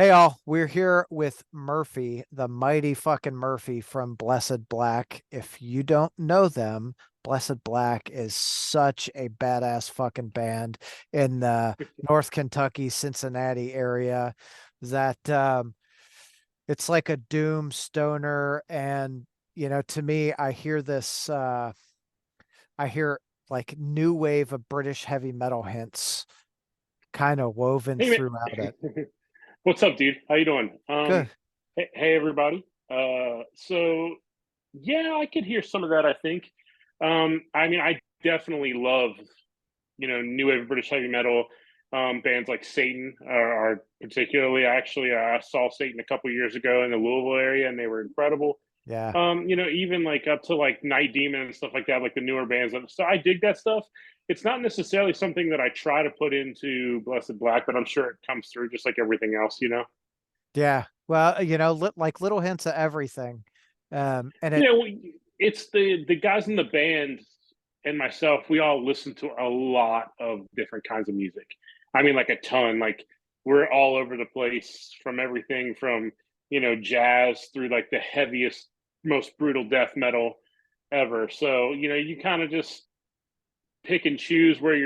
Hey all, we're here with Murphy, the mighty fucking Murphy from Blessed Black. If you don't know them, Blessed Black is such a badass fucking band in the North Kentucky, Cincinnati area that it's like a doom stoner. And to me, I hear like new wave of British heavy metal hints kind of woven Hey, throughout it. man. What's up, dude? How you doing? Good. Hey, everybody. So yeah, I could hear some of that, I think. I mean, I definitely love, new wave British heavy metal. Bands like Satan are particularly, actually, I saw Satan a couple years ago in the Louisville area, and they were incredible. Yeah. Even like up to like Night Demon and stuff like that, like the newer bands. So I dig that stuff. It's not necessarily something that I try to put into Blessed Black, but I'm sure it comes through just like everything else. Yeah. Well, like little hints of everything. And You it, know, it's the guys in the band and myself. We all listen to a lot of different kinds of music. I mean, like a ton. Like we're all over the place from everything from jazz through like the heaviest, most brutal death metal ever. So you kind of just pick and choose where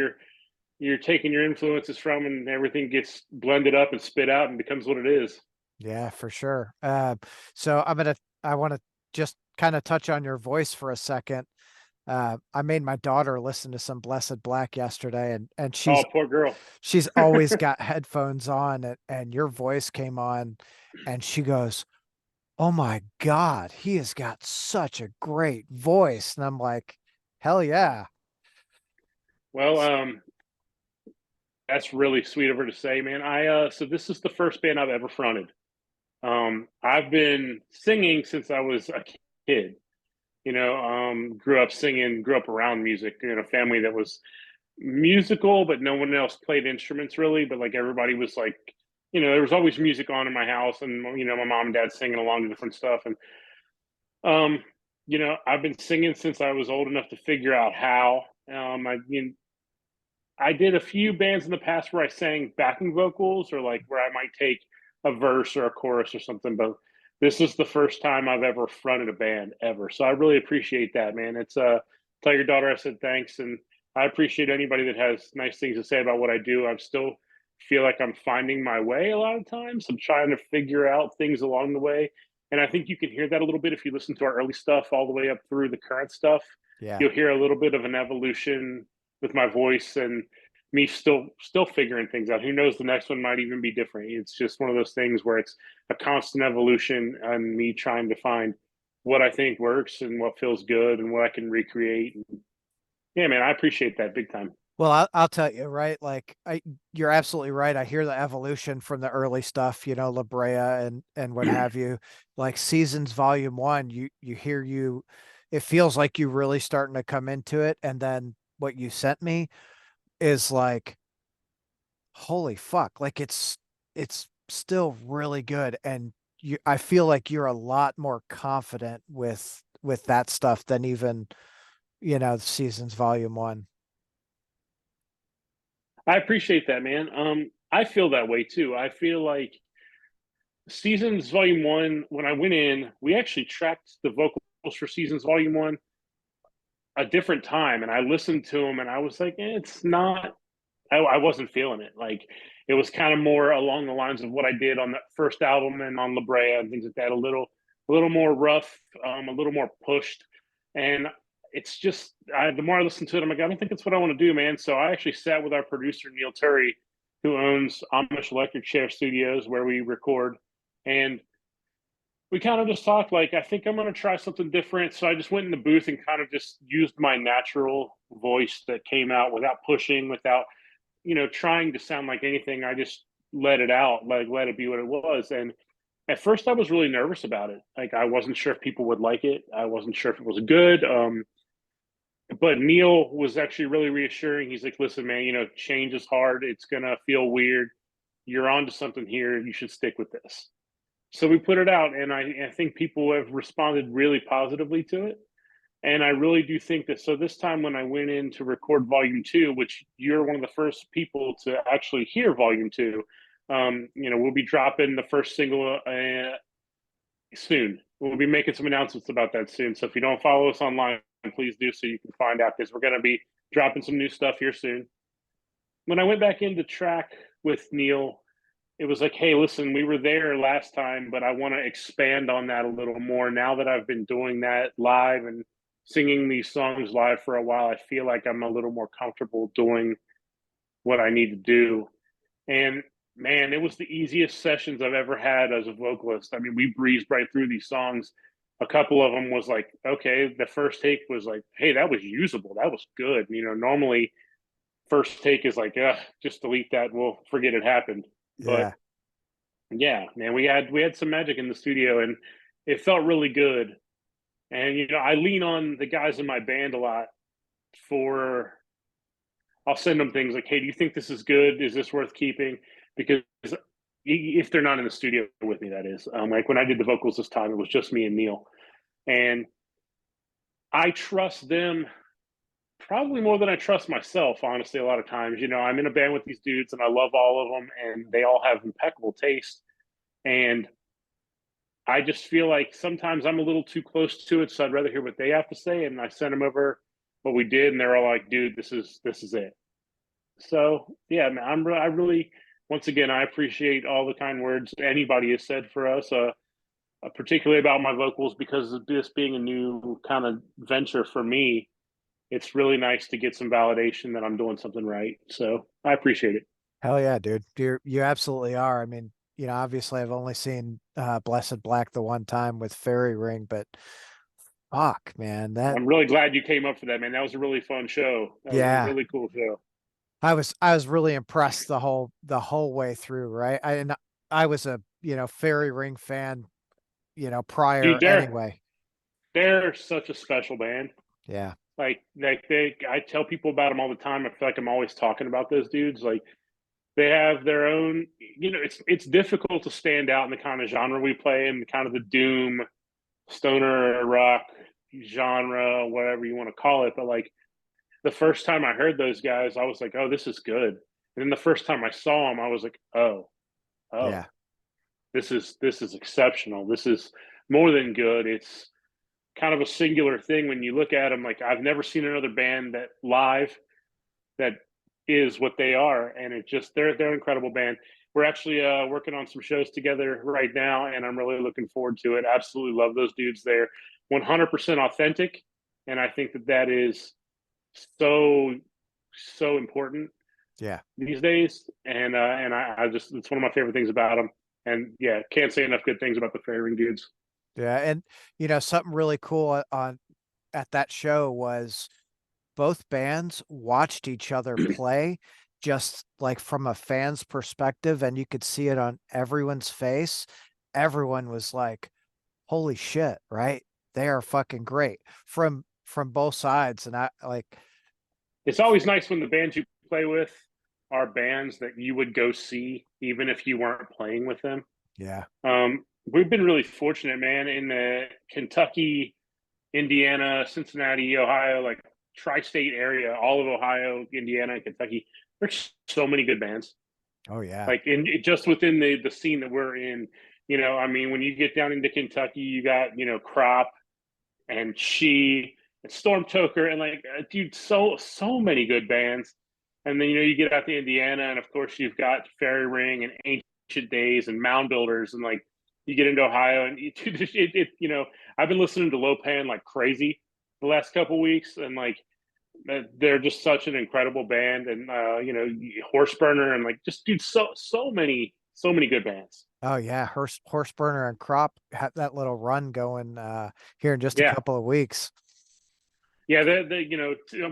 you're taking your influences from, and everything gets blended up and spit out and becomes what it is. yeah, for sure. So I want to just kind of touch on your voice for a second. I made my daughter listen to some Blessed Black yesterday, and Oh, poor girl. she's always got headphones on, and your voice came on, and she goes, "Oh my God, he has got such a great voice." And I'm like, "Hell yeah." Well, that's really sweet of her to say, man. So this is the first band I've ever fronted. I've been singing since I was a kid. Grew up singing, grew up around music in a family that was musical, but no one else played instruments really. But like everybody was like, there was always music on in my house, and my mom and dad singing along to different stuff. And um, I've been singing since I was old enough to figure out how. I did a few bands in the past where I sang backing vocals or like where I might take a verse or a chorus or something, but this is the first time I've ever fronted a band ever. So I really appreciate that, man. It's tell your daughter I said thanks, and I appreciate anybody that has nice things to say about what I do. I'm still feel like I'm finding my way a lot of times. I'm trying to figure out things along the way. And I think you can hear that a little bit if you listen to our early stuff all the way up through the current stuff. Yeah. You'll hear a little bit of an evolution with my voice and me still figuring things out. Who knows? The next one might even be different. It's just one of those things where it's a constant evolution and me trying to find what I think works and what feels good and what I can recreate. And yeah, man, I appreciate that big time. Well, I'll tell you, right? You're absolutely right. I hear the evolution from the early stuff, La Brea and what have you. Like Seasons Volume One, it feels like you really starting to come into it. And then what you sent me is like, holy fuck, like it's still really good. And I feel like you're a lot more confident with that stuff than even, Seasons Volume One. I appreciate that, man. I feel that way too. I feel like Seasons Volume One, when I went in, we actually tracked the vocals for Seasons Volume One a different time, and I listened to them, and I was like, it's not. I wasn't feeling it. Like it was kind of more along the lines of what I did on the first album and on La Brea and things like that. A little more rough, a little more pushed, and it's just the more I listen to it, I'm like, I don't think it's what I want to do, man. So I actually sat with our producer Neil Turry, who owns Amish Electric Chair Studios, where we record, and we kind of just talked like, I think I'm going to try something different. So I just went in the booth and kind of just used my natural voice that came out without pushing, without trying to sound like anything. I just let it out, like let it be what it was. And at first I was really nervous about it. Like I wasn't sure if people would like it. I wasn't sure if it was good. But Neil was actually really reassuring. He's like, listen, man, change is hard. It's gonna feel weird. You're onto something here. You should stick with this. So we put it out, and I think people have responded really positively to it. And I really do think that. So this time when I went in to record volume two, which you're one of the first people to actually hear volume two, We'll be dropping the first single soon. We'll be making some announcements about that soon. So if you don't follow us online, please do so you can find out, because we're going to be dropping some new stuff here soon. When I went back into track with Neil, it was like, hey, listen, we were there last time, but I want to expand on that a little more. Now that I've been doing that live and singing these songs live for a while, I feel like I'm a little more comfortable doing what I need to do. And man, it was the easiest sessions I've ever had as a vocalist. I mean, we breezed right through these songs. A couple of them was like, okay, the first take was like, hey, that was usable. That was good. Normally first take is like, just delete that. We'll forget it happened. But Yeah. yeah, man, we had some magic in the studio, and it felt really good. And I lean on the guys in my band a lot for. I'll send them things like, "Hey, do you think this is good? Is this worth keeping?" Because if they're not in the studio with me, that is. Like when I did the vocals this time, it was just me and Neil, and I trust them probably more than I trust myself. Honestly, a lot of times, I'm in a band with these dudes, and I love all of them, and they all have impeccable taste, and I just feel like sometimes I'm a little too close to it, so I'd rather hear what they have to say. And I sent them over what we did, and they're all like, "Dude, this is it." So yeah, man, I really, once again, I appreciate all the kind words anybody has said for us, particularly about my vocals, because of this being a new kind of venture for me. It's really nice to get some validation that I'm doing something right. So I appreciate it. Hell yeah, dude. You absolutely are. I mean, obviously I've only seen Blessed Black the one time with Fairy Ring, but fuck, man, that I'm really glad you came up for that, man. That was a really fun show. That was a yeah. really cool show. I was really impressed the whole way through, right? I was a, Fairy Ring fan, Dude, prior they're anyway. they're such a special band. Yeah. I tell people about them all the time. I feel like I'm always talking about those dudes. Like they have their own. It's difficult to stand out in the kind of genre we play in, kind of the doom stoner rock genre, whatever you want to call it. But like the first time I heard those guys, I was like, oh, this is good. And then the first time I saw them, I was like, oh, Yeah. this is exceptional. This is more than good. It's kind of a singular thing when you look at them. Like I've never seen another band that live that is what they are, and it just they're an incredible band. We're actually working on some shows together right now, and I'm really looking forward to it. Absolutely love those dudes. They're 100% authentic, and I think that is so important Yeah. these days. And I just it's one of my favorite things about them. And yeah, can't say enough good things about the Fairy Ring dudes. Yeah. And something really cool on at that show was both bands watched each other play just like from a fan's perspective, and you could see it on everyone's face. Everyone was like, holy shit, right? They are fucking great from both sides. And I like, It's always nice when the bands you play with are bands that you would go see even if you weren't playing with them. yeah. We've been really fortunate, man, in the Kentucky, Indiana, Cincinnati, Ohio, like tri-state area, all of Ohio, Indiana, and Kentucky. There's so many good bands. Oh yeah. Like in just within the scene that we're in. I mean, when you get down into Kentucky, you got Crop and She and Storm Toker and like dude, so many good bands. And then you get out to Indiana, and of course you've got Fairy Ring and Ancient Days and Mound Builders, and like you get into Ohio, and I've been listening to Lopan like crazy the last couple weeks, and like they're just such an incredible band, and Horse Burner, and like just dude, so many good bands. Oh yeah. Horse Burner and Crop had that little run going here in just a Yeah, couple of weeks. yeah,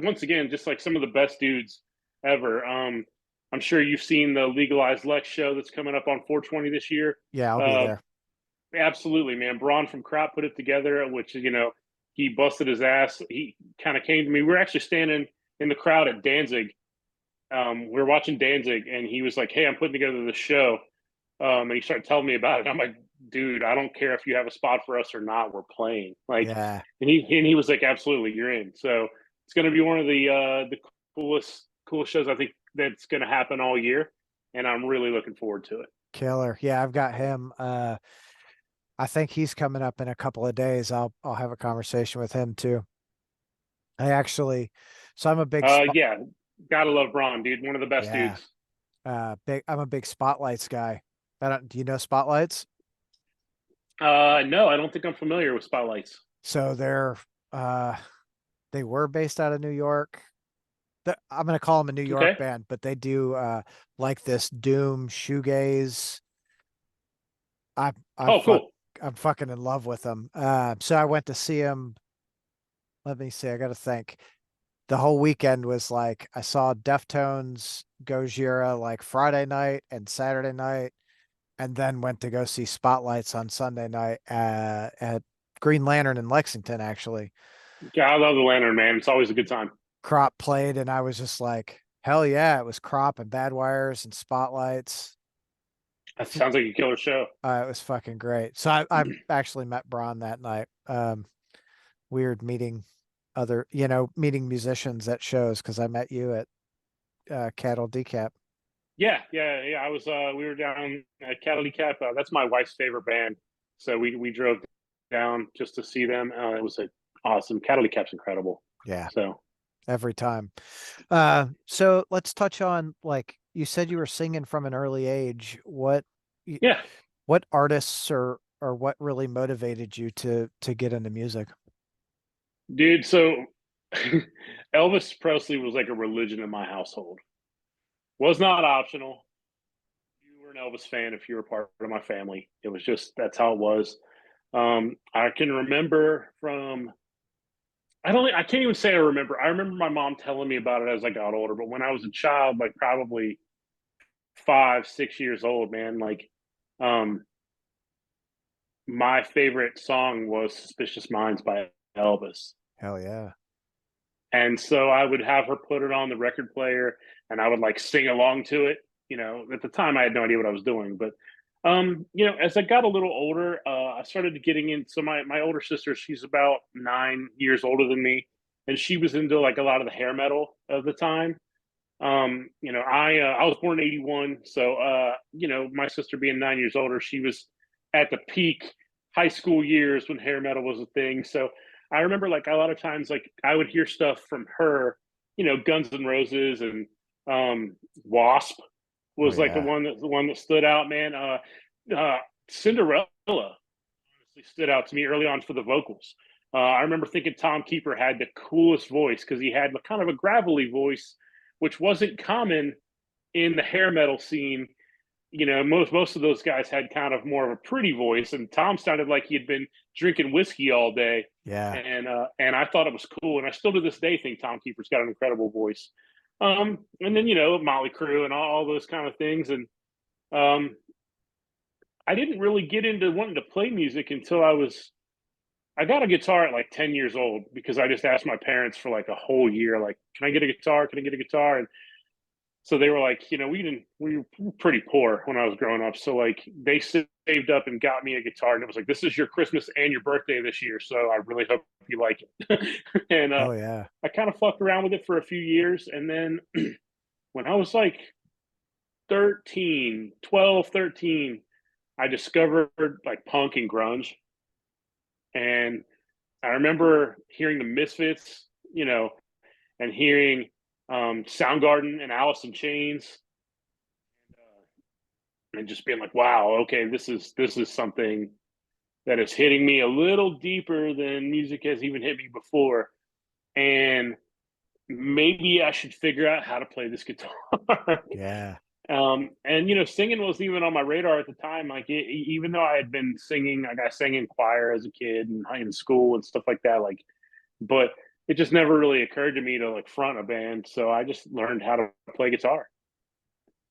once again, just like some of the best dudes ever. I'm sure you've seen the Legalized Lex show that's coming up on 420 this year. Yeah, I'll be Uh, there. Absolutely, man. Braun from Crop put it together, which he busted his ass. He kind of came to me. We were actually standing in the crowd at Danzig. We were watching Danzig, and he was like, "Hey, I'm putting together this show," and he started telling me about it. I'm like, "Dude, I don't care if you have a spot for us or not. We're playing." Like, Yeah. and he was like, "Absolutely, you're in." So it's going to be one of the coolest shows I think that's going to happen all year. and I'm really looking forward to it. Killer. Yeah, I've got him. I think he's coming up in a couple of days. I'll have a conversation with him too. I actually, so I'm a big spot. Yeah, gotta love Braun, dude. One of the best Yeah, dudes. I'm a big Spotlights guy. I don't. Do you know Spotlights? No, I don't think I'm familiar with Spotlights. So uh they were based out of New York. I'm gonna call them a New York Okay. band, but they do like this doom shoegaze. I I Oh, fuck cool. I'm fucking in love with them. So I went to see him. Let me see. I got to think. The whole weekend was like I saw Deftones, Gojira like Friday night and Saturday night, and then went to go see Spotlights on Sunday night at Green Lantern in Lexington. Actually, Yeah, I love the Lantern, man. It's always a good time. Crop played, and I was just like, hell yeah! It was Crop and Bad Wires and Spotlights. That sounds like a killer show. It was fucking great. So I actually met Braun that night. Weird meeting meeting musicians at shows because I met you at Cattle Decap. Yeah. I was we were down at Cataly Cap. That's my wife's favorite band. So we drove down just to see them. It was awesome. Cataly Cap's incredible. Yeah, So every time. So let's touch on like you said you were singing from an early age. yeah, What artists or what really motivated you to get into music? dude. So Elvis Presley was like a religion in my household. Was not optional. You were an Elvis fan if you were part of my family. It was just that's how it was. I can remember from I can't even say I remember. I remember my mom telling me about it as I got older, but when I was a child, like probably 5, 6 years old, man, like um my favorite song was Suspicious Minds by Elvis. Hell yeah. And so I would have her put it on the record player and I would like sing along to it. At the time I had no idea what I was doing, but as I got a little older, I started getting in. So my older sister, she's about 9 years older than me, and she was into like a lot of the hair metal of the time. I was born in '81, so my sister being 9 years older, she was at the peak high school years when hair metal was a thing. So I remember like a lot of times like I would hear stuff from her, Guns N' Roses and Wasp Oh was like yeah. the one that stood out, man. Cinderella honestly stood out to me early on for the vocals. I remember thinking Tom Keeper had the coolest voice because he had kind of a gravelly voice, which wasn't common in the hair metal scene. Most of those guys had kind of more of a pretty voice, and Tom sounded like he had been drinking whiskey all day. Yeah. And I thought it was cool, and I still to this day think Tom Keeper's got an incredible voice. And then Motley Crue and all those kind of things, and um, I didn't really get into wanting to play music until I got a guitar at like 10 years old because I just asked my parents for like a whole year, like, can I get a guitar? Can I get a guitar? And so they were like, we were pretty poor when I was growing up. So like they saved up and got me a guitar and it was like, this is your Christmas and your birthday this year. So I really hope you like it. And Oh yeah. I kind of fucked around with it for a few years. And then when I was like 13, I discovered like punk and grunge. And I remember hearing the Misfits, and hearing Soundgarden and Alice in Chains, and just being like, "Wow, okay, this is something that is hitting me a little deeper than music has even hit me before." And maybe I should figure out how to play this guitar. Yeah. And singing wasn't even on my radar at the time. Like even though I had been singing, like I sang in choir as a kid and in school and stuff like that. Like, but it just never really occurred to me to like front a band. So I just learned how to play guitar,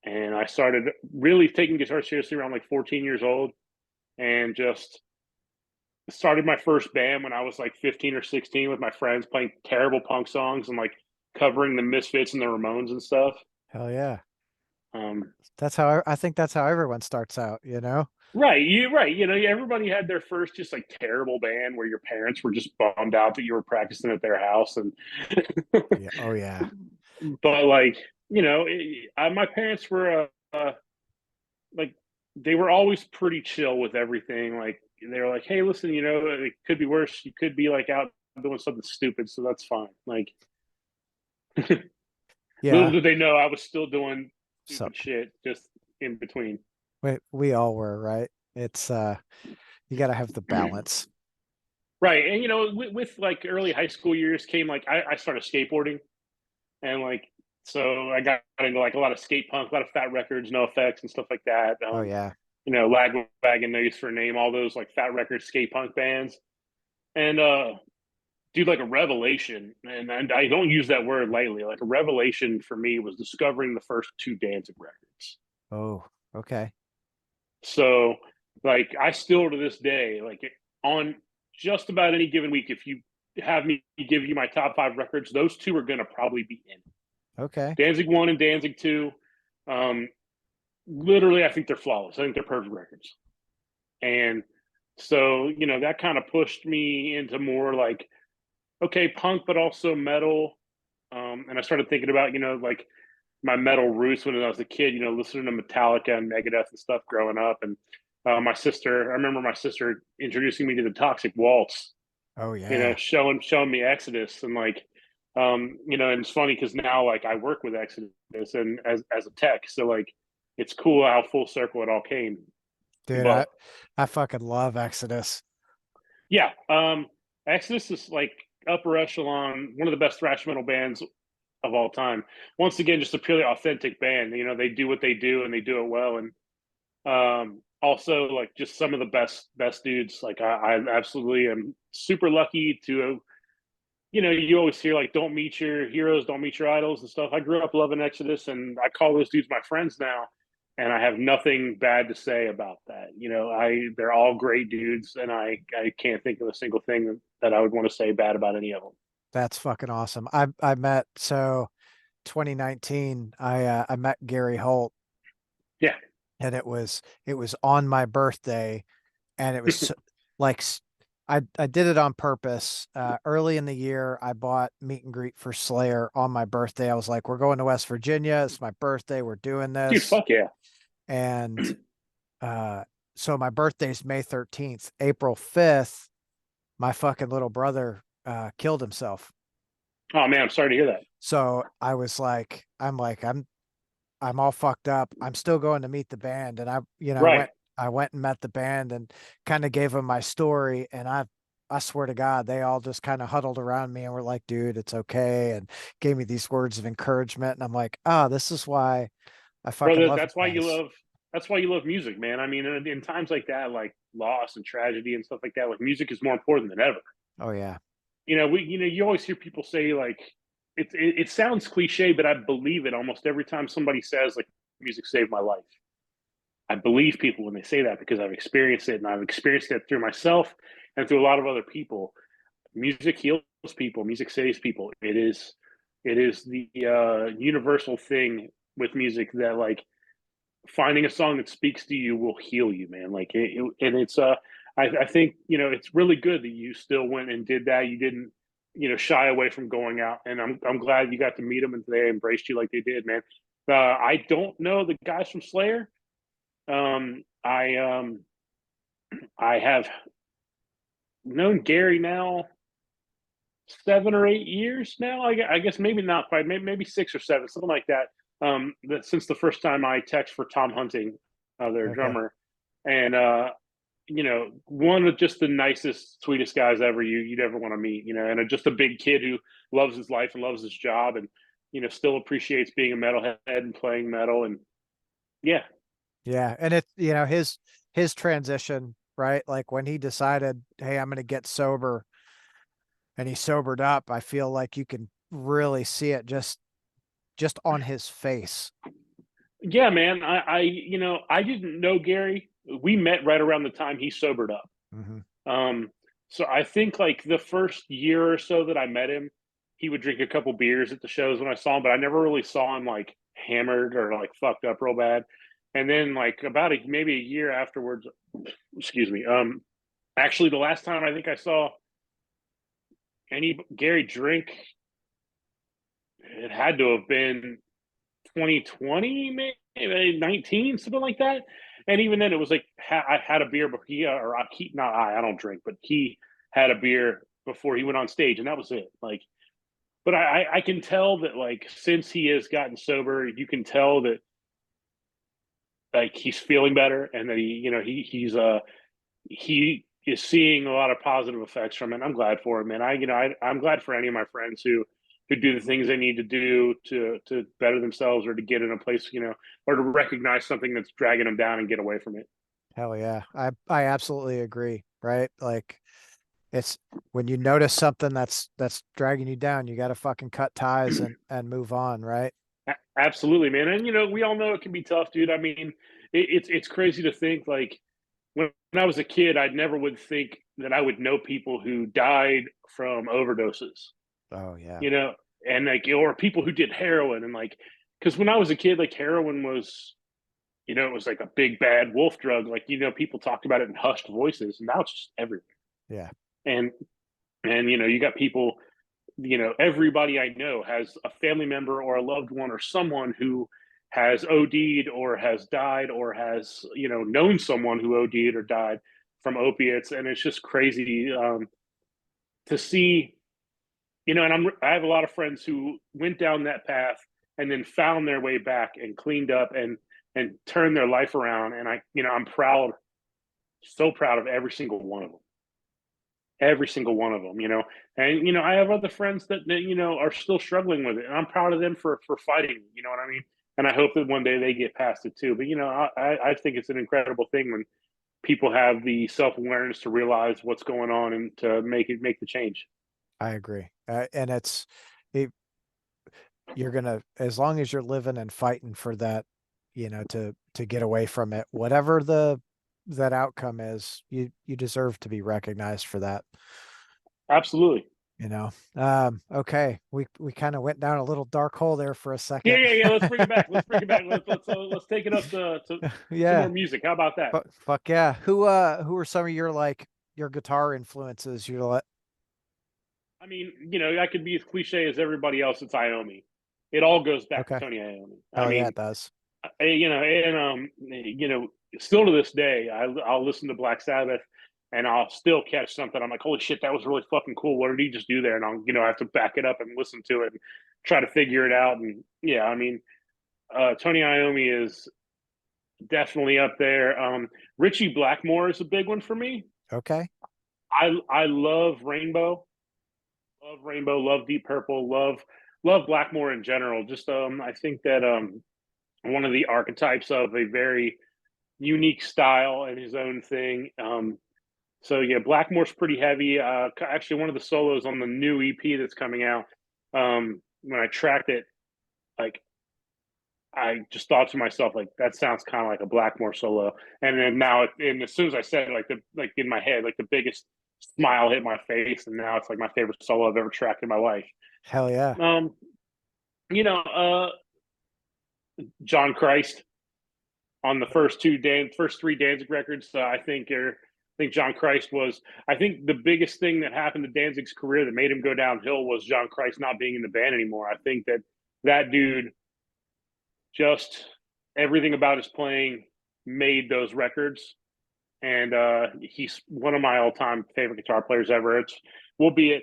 and I started really taking guitar seriously around like 14 years old, and just started my first band when I was like 15 or 16 with my friends playing terrible punk songs and like covering the Misfits and the Ramones and stuff. Hell yeah. Um, That's how I think that's how everyone starts out, you know? Right, you right. Everybody had their first just like terrible band where your parents were just bummed out that you were practicing at their house, and Yeah. Oh yeah. but like my parents were like they were always pretty chill with everything. Like they were like, hey, listen, it could be worse. You could be like out doing something stupid, so that's fine. Like little Yeah. did they know I was still doing So stupid shit just in between. we all were, right? It's you got to have the balance. Right. And with like early high school years came like I started skateboarding, and like so I got into like a lot of skate punk, a lot of Fat Records, No Effects and stuff like that. Oh yeah. Lagwagon, No Use for a Name, all those like Fat Records skate punk bands. And dude, like a revelation, and I don't use that word lightly. Like a revelation for me was discovering the first two Danzig records. Oh, okay. So, like, I still to this day, like, on just about any given week, if you have me give you my top five records, those two are going to probably be in. Okay. Danzig 1 and Danzig 2. Um, Literally, I think they're flawless. I think they're perfect records. And so, that kind of pushed me into more like, okay, punk, but also metal. And I started thinking about, like my metal roots when I was a kid, listening to Metallica and Megadeth and stuff growing up. And I remember my sister introducing me to the Toxic Waltz, Oh yeah. showing me Exodus. And like, and it's funny because now like I work with Exodus and as a tech. So like, it's cool how full circle it all came. Dude, But I fucking love Exodus. yeah, Exodus is like upper echelon, one of the best thrash metal bands of all time. Once again, just a purely authentic band. They do what they do and they do it well. And also like just some of the best dudes. Like I absolutely am super lucky to. You always hear like don't meet your heroes, don't meet your idols and stuff. I grew up loving Exodus, and I call those dudes my friends now. And I have nothing bad to say about that. They're all great dudes, and I can't think of a single thing that I would want to say bad about any of them. That's fucking awesome. I met 2019 I met Gary Holt, Yeah, and it was on my birthday, and it was like I did it on purpose. Early in the year, I bought meet and greet for Slayer on my birthday. I was like, we're going to West Virginia. It's my birthday. We're doing dude, this. fuck yeah. And uh, so my birthday's May 13th. April 5th, my fucking little brother killed himself. Oh man, I'm sorry to hear that. So I was like, I'm all fucked up. I'm still going to meet the band. And Right, I went and met the band and kind of gave them my story. And I swear to God, they all just kind of huddled around me and were like, dude, it's okay. And gave me these words of encouragement. And I'm like, oh, this is why I fucking brother. love you That's why you guys. love. That's why you love music, man. I mean, in times like that, like loss and tragedy and stuff like that, like music is more important than ever. Oh yeah. You always hear people say like it sounds cliche, but I believe it almost every time somebody says like music saved my life. I believe people when they say that because I've experienced it, and I've experienced it through myself and through a lot of other people. Music heals people. Music saves people. It is the universal thing with music that like finding a song that speaks to you will heal you, man. Like and it's I think it's really good that you still went and did that. You didn't shy away from going out, and I'm glad you got to meet them and they embraced you like they did, man. I don't know the guys from Slayer. I have known Gary now 7 or 8 years now. I guess maybe not quite, maybe 6 or 7, something like that. Since the first time I text for Tom Hunting, their Okay. drummer, and one of just the nicest, sweetest guys ever you'd ever want to meet. And just a big kid who loves his life and loves his job, and still appreciates being a metalhead and playing metal. And yeah, Yeah. And his transition, right? Like when he decided, hey, I'm gonna get sober and he sobered up, I feel like you can really see it just on his face. yeah, man. I didn't know Gary. We met right around the time he sobered up. Hmm. Um, so I think like the first year or so that I met him, he would drink a couple beers at the shows when I saw him, but I never really saw him like hammered or like fucked up real bad. And then like about maybe a year afterwards, excuse me. Actually, the last time I think I saw any Gary drink, it had to have been 2020, maybe 19, something like that. And even then, it was like I had a beer, but not I don't drink, but he had a beer before he went on stage, and that was it. Like, but I can tell that like since he has gotten sober, you can tell that like he's feeling better, and that he is seeing a lot of positive effects from it. And I'm glad for him, man. I'm glad for any of my friends who do the things they need to do to better themselves, or to get in a place, or to recognize something that's dragging them down and get away from it. Hell yeah. I absolutely agree, right? Like it's when you notice something that's dragging you down, you got to fucking cut ties and move on, right? Absolutely, man. And we all know it can be tough, dude. I mean, it's crazy to think like when I was a kid, I never would think that I would know people who died from overdoses, Oh yeah. you know, and like, or people who did heroin, and like, because when I was a kid, like heroin was, it was like a big bad wolf drug. Like, people talked about it in hushed voices, and now it's just everywhere. Yeah. And you got people, everybody I know has a family member or a loved one or someone who has OD'd or has died, or has, known someone who OD'd or died from opiates. And it's just crazy to see, and I have a lot of friends who went down that path and then found their way back and cleaned up and turned their life around. And I'm proud, so proud of every single one of them, and I have other friends that are still struggling with it, and I'm proud of them for fighting, you know what I mean? And I hope that one day they get past it too. But I think it's an incredible thing when people have the self-awareness to realize what's going on and to make the change. I agree. And it, you're gonna, as long as you're living and fighting for that, to get away from it, whatever that outcome is, you deserve to be recognized for that. Absolutely. Okay, we kind of went down a little dark hole there for a Yeah, second. yeah, yeah. Let's bring it back. Let's bring it back. Let's take it up to some Yeah, more music. How about that? but fuck yeah. Who are some of your like your guitar influences? You let I mean, I could be as cliche as everybody else. It's Iommi. It all goes back to Okay. Tony Iommi. I Hell yeah, mean, it does. and still to this day, I'll listen to Black Sabbath, and I'll still catch something. I'm like, holy shit, that was really fucking cool. What did he just do there? And I'll have to back it up and listen to it and try to figure it out. And yeah, I mean, Tony Iommi is definitely up there. Richie Blackmore is a big one for me. Okay. I love Rainbow, love Deep Purple, love Blackmore in general. Just I think that one of the archetypes of a very unique style and his own thing. So yeah, Blackmore's pretty heavy. Actually, one of the solos on the new EP that's coming out, when I tracked it, like I just thought to myself, like that sounds kind of like a Blackmore solo. And then now, and as soon as I said it, like in my head, like the biggest smile hit my face, and now it's like my favorite solo I've ever tracked in my life. Hell yeah. Um, you know, uh, John Christ on the first three Danzig records. I think John Christ was. I think the biggest thing that happened to Danzig's career that made him go downhill was John Christ not being in the band anymore. I think that dude, just everything about his playing made those records, and he's one of my all-time favorite guitar players ever. We'll be at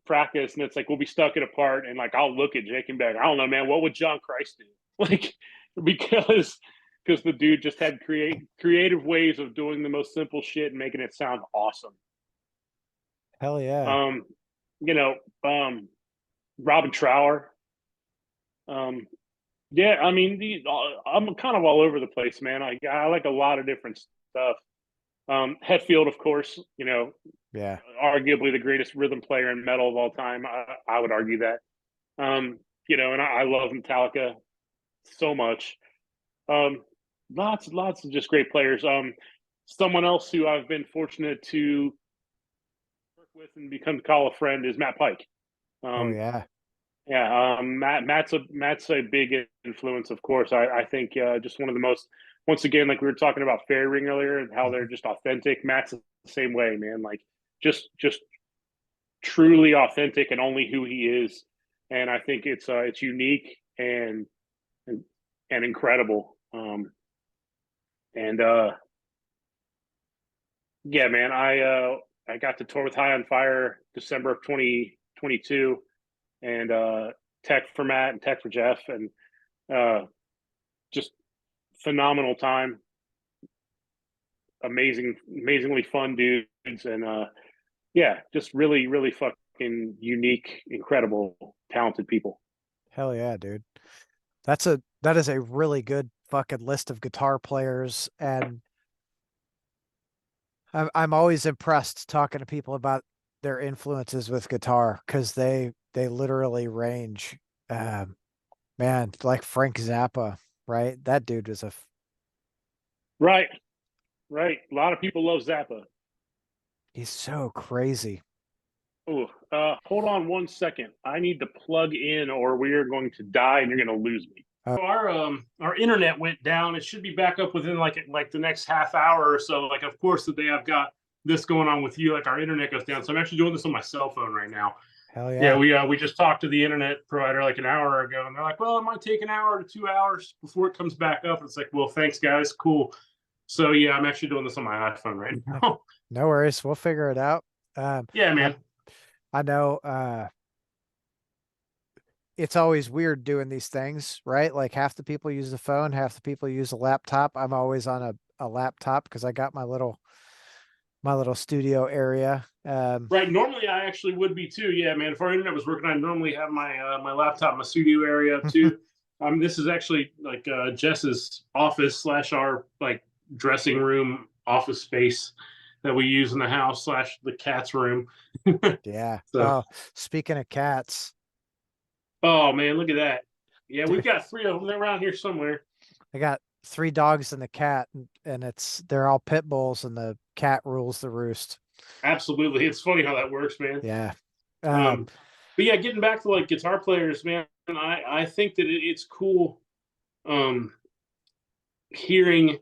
practice, and it's like we'll be stuck at a part, and like I'll look at Jake and be like, I don't know, man, what would John Christ do? Like, because the dude just had creative ways of doing the most simple shit and making it sound awesome. Hell yeah. Um, you know, Robin Trower. Um, yeah, I mean, I'm kind of all over the place, man. I like a lot of different stuff. Hetfield, of course, Yeah. arguably the greatest rhythm player in metal of all time. I would argue that. And I love Metallica so much. Um, lots of just great players. Someone else who I've been fortunate to work with and become call a friend is Matt Pike. Oh Um, yeah. yeah, Matt's a big influence, of course. I think just one of the most. Once again, like we were talking about Fairy Ring earlier and how they're Mhm. just authentic. Matt's the same way, man. Like just truly authentic and only who he is. And I think it's unique and and incredible. And yeah, man, I got to tour with High on Fire December of 2022, and Tech for Matt and Tech for Jeff, and just phenomenal time. Amazingly fun dudes, and yeah, just really fucking unique, incredible, talented people. Hell yeah, dude. That is a really good fucking list of guitar players, and I'm always impressed talking to people about their influences with guitar because they literally range. Um, man, like Frank Zappa, right? That dude was Right, right. A lot of people love Zappa. he's so crazy. Oh, hold on 1 second. I need to plug in, or we are going to die, and you're going to lose me. Uh, Our internet went down. It should be back up within like the next half hour or so. Like, of course, the day I've got this going on with you, like our internet goes down. So I'm actually doing this on my cell phone right now. Hell Yeah, yeah. we just talked to the internet provider like an hour ago, and they're like, "Well, it might take an hour to 2 hours before it comes back up." It's like, "Well, thanks, guys, cool." So yeah, I'm actually doing this on my iPhone right now. No worries. We'll figure it out. Um, Yeah, I man. I know it's always weird doing these things, right? Like half the people use the phone, half the people use a laptop. I'm always on a laptop because I got my little studio area. Right. Normally, I actually would be too. Yeah, man. If our internet was working, I normally have my laptop in my studio area too. This is actually like Jess's office slash our like dressing room office space that we use in the house slash the cat's room. Yeah. So, Oh, speaking of cats, oh man, look at that. Yeah, we've dude, got three of them. They're around here somewhere. I got three dogs and a cat, and they're all pit bulls, and the cat rules the roost. Absolutely, it's funny how that works, man. Yeah. Um, Um, but yeah, getting back to like guitar players, man, I think that it's cool um, hearing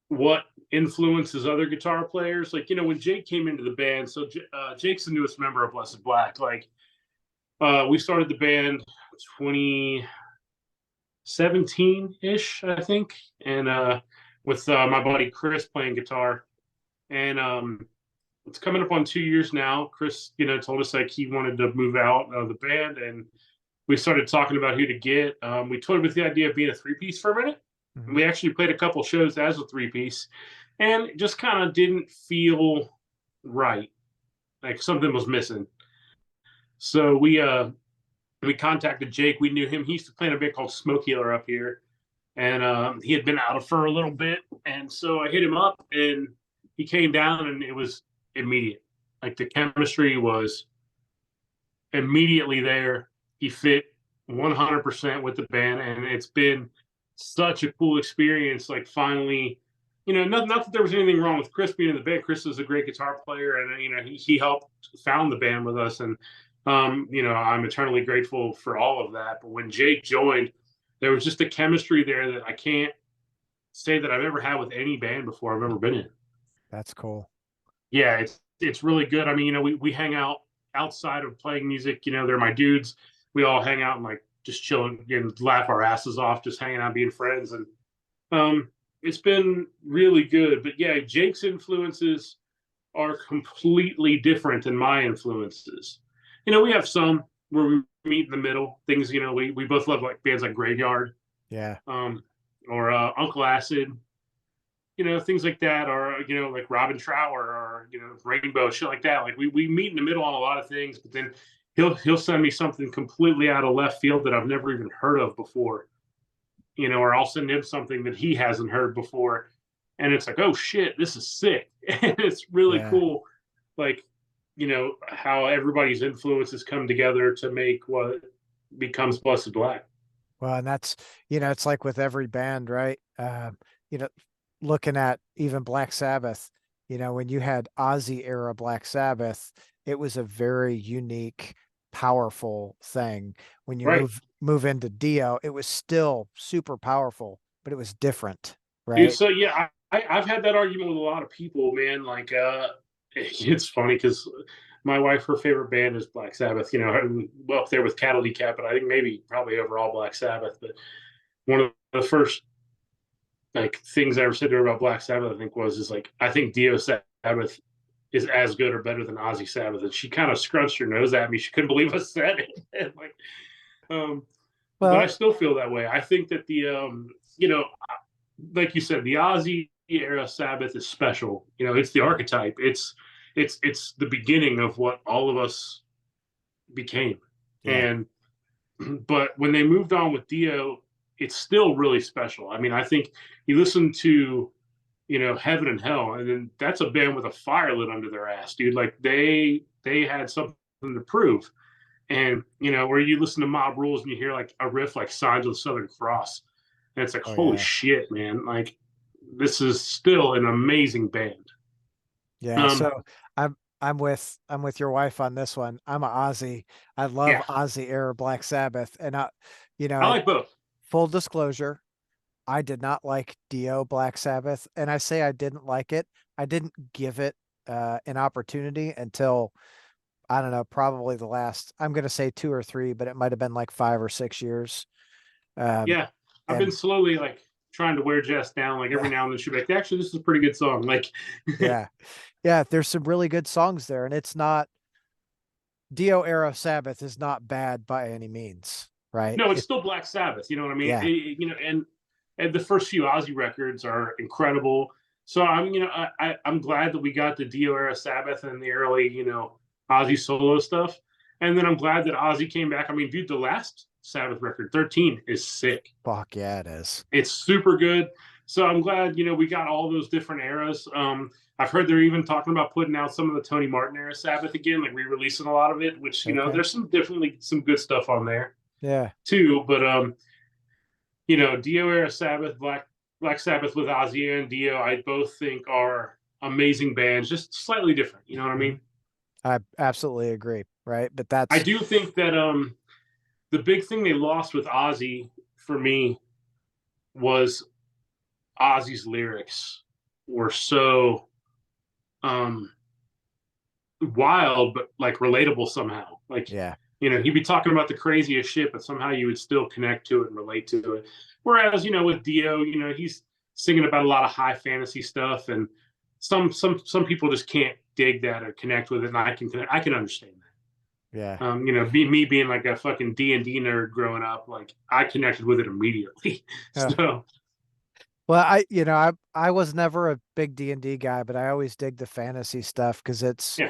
what influences other guitar players. Like, when Jake came into the band, so Jake's the newest member of Blessed Black. Like, we started the band 2017 ish, I think, and with my buddy Chris playing guitar. And it's coming up on 2 years now. Chris, told us like he wanted to move out of the band, and we started talking about who to get. We toyed with the idea of being a three-piece for a minute. mhm. We actually played a couple shows as a three-piece, and it just kind of didn't feel right. Like something was missing. So we contacted Jake. We knew him. He used to play in a band called Smoke Healer up here, and he had been out of for a little bit. And so I hit him up, and he came down, and it was immediate. Like the chemistry was immediately there. He fit 100% with the band, and it's been such a cool experience. Like finally, not that there was anything wrong with Chris being in the band. Chris is a great guitar player, and he helped found the band with us, and I'm eternally grateful for all of that. But when Jake joined, there was just a chemistry there that I can't say that I've ever had with any band before I've ever been in. That's cool. Yeah, it's really good. I mean, we hang out outside of playing music. They're my dudes. We all hang out and like just chilling and laugh our asses off, just hanging out, being friends, and um, it's been really good. But yeah, Jake's influences are completely different than my influences. We have some where we meet in the middle. Things, we both love like bands like Graveyard, Yeah. um, or Uncle Acid, things like that, or like Robin Trower, or Rainbow, shit like that. Like we meet in the middle on a lot of things, but then he'll send me something completely out of left field that I've never even heard of before, or I'll send him something that he hasn't heard before, and it's like, oh shit, this is sick, and it's really Yeah. cool, like how everybody's influences come together to make what becomes Blessed Black. Well, and that's, it's like with every band, right? You know, looking at even Black Sabbath, when you had Ozzy era Black Sabbath, it was a very unique, powerful thing. When you Right. move into Dio, it was still super powerful, but it was different, Dude, right? so yeah, I've had that argument with a lot of people, man. Like, it's funny because my wife, her favorite band is Black Sabbath. Well, up there with Cattle Decap, but I think maybe probably overall Black Sabbath. But one of the first like things I ever said to her about Black Sabbath, I think is like I think Dio Sabbath is as good or better than Ozzy Sabbath, and she kind of scrunched her nose at me. She couldn't believe I said it. And like, um, but I Well, still feel that way. I think that you know, like you said, the Ozzy era Sabbath is special. You know, it's the archetype. It's the beginning of what all of us became. yeah. And but when they moved on with Dio, it's still really special. I mean, I think you listen to Heaven and Hell, and then that's a band with a fire lit under their ass, dude. Like they had something to prove. And where you listen to Mob Rules and you hear like a riff like Signs of the Southern Cross, and it's like, Oh holy yeah. shit, man! Like this is still an amazing band. Yeah. Um, So I'm with your wife on this one. I'm a Ozzy. I love yeah, Ozzy era Black Sabbath. And I I like both. full disclosure, I did not like Dio Black Sabbath. And I say I didn't like it. I didn't give it an opportunity until I don't know, probably the last, I'm gonna say 2 or 3, but it might have been like 5 or 6 years. Um, Yeah, I've been and slowly like trying to wear Jess down. Like every yeah, now and then she'll be like, actually, this is a pretty good song. Like, yeah, yeah, there's some really good songs there, and it's not Dio era Sabbath is not bad by any means, right? no, it's still Black Sabbath. You know what I mean? Yeah, And the first few Ozzy records are incredible. So I'm glad that we got the Dio era Sabbath and the early Ozzy solo stuff, and then I'm glad that Ozzy came back. I mean, dude, the last Sabbath record 13 is sick. fuck yeah, it is. It's super good. So I'm glad we got all those different eras. I've heard they're even talking about putting out some of the Tony Martin era Sabbath again, like re-releasing a lot of it. Which Okay, there's definitely some good stuff on there yeah, too. But Dio era Sabbath, Black Sabbath with Ozzy and Dio, I both think are amazing bands, just slightly different. You know what I hmm mean? I absolutely agree, right? But I that's do think that the big thing they lost with Ozzy for me was Ozzy's lyrics were so um wild but like relatable somehow. Like, yeah, he'd be talking about the craziest shit, but somehow you would still connect to it and relate to it. Whereas, with Dio, he's singing about a lot of high fantasy stuff, and some people just can't dig that or connect with it, and I can understand yeah. that. Me being like a fucking D&D nerd growing up, like I connected with it immediately. Uh, So well, I was never a big D&D guy, but I always dig the fantasy stuff because it's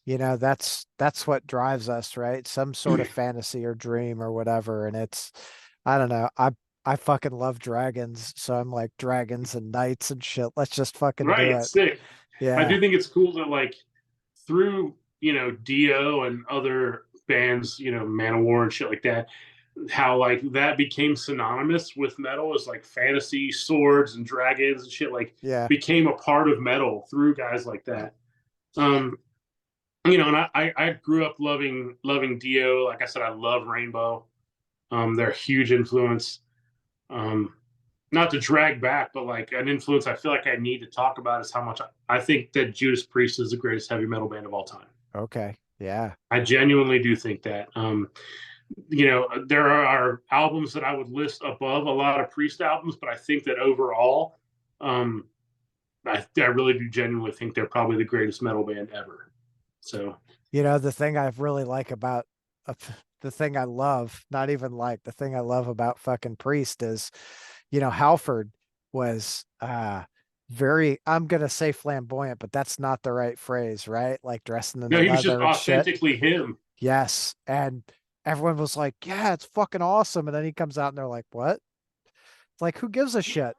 yeah, that's what drives us, right? Some sort of fantasy or dream or whatever. And I don't know. I fucking love dragons. So I'm like dragons and knights and shit. Let's just fucking right, do it's it. sick. I Yeah. do think it's cool that like through Dio and other bands, Manowar and shit like that, how like that became synonymous with metal as like fantasy swords and dragons and shit like Yeah. became a part of metal through guys like that. Um, and I grew up loving Dio. Like I said, I love Rainbow. They're a huge influence. Um, not to drag back, but like an influence I feel like I need to talk about is how much I think that Judas Priest is the greatest heavy metal band of all time. Okay. Yeah. I genuinely do think that. There are albums that I would list above a lot of Priest albums, but I think that overall, um, I really do genuinely think they're probably the greatest metal band ever. So, The thing I really like about uh, the thing I love, not even like the thing I love about fucking Priest is, Halford was very, I'm gonna say flamboyant, but that's not the right phrase, right? Like dressing in the he was just leather and shit. authentically him. Yes. And everyone was like, yeah, it's fucking awesome. And then he comes out and they're like, what? It's like, who gives a shit?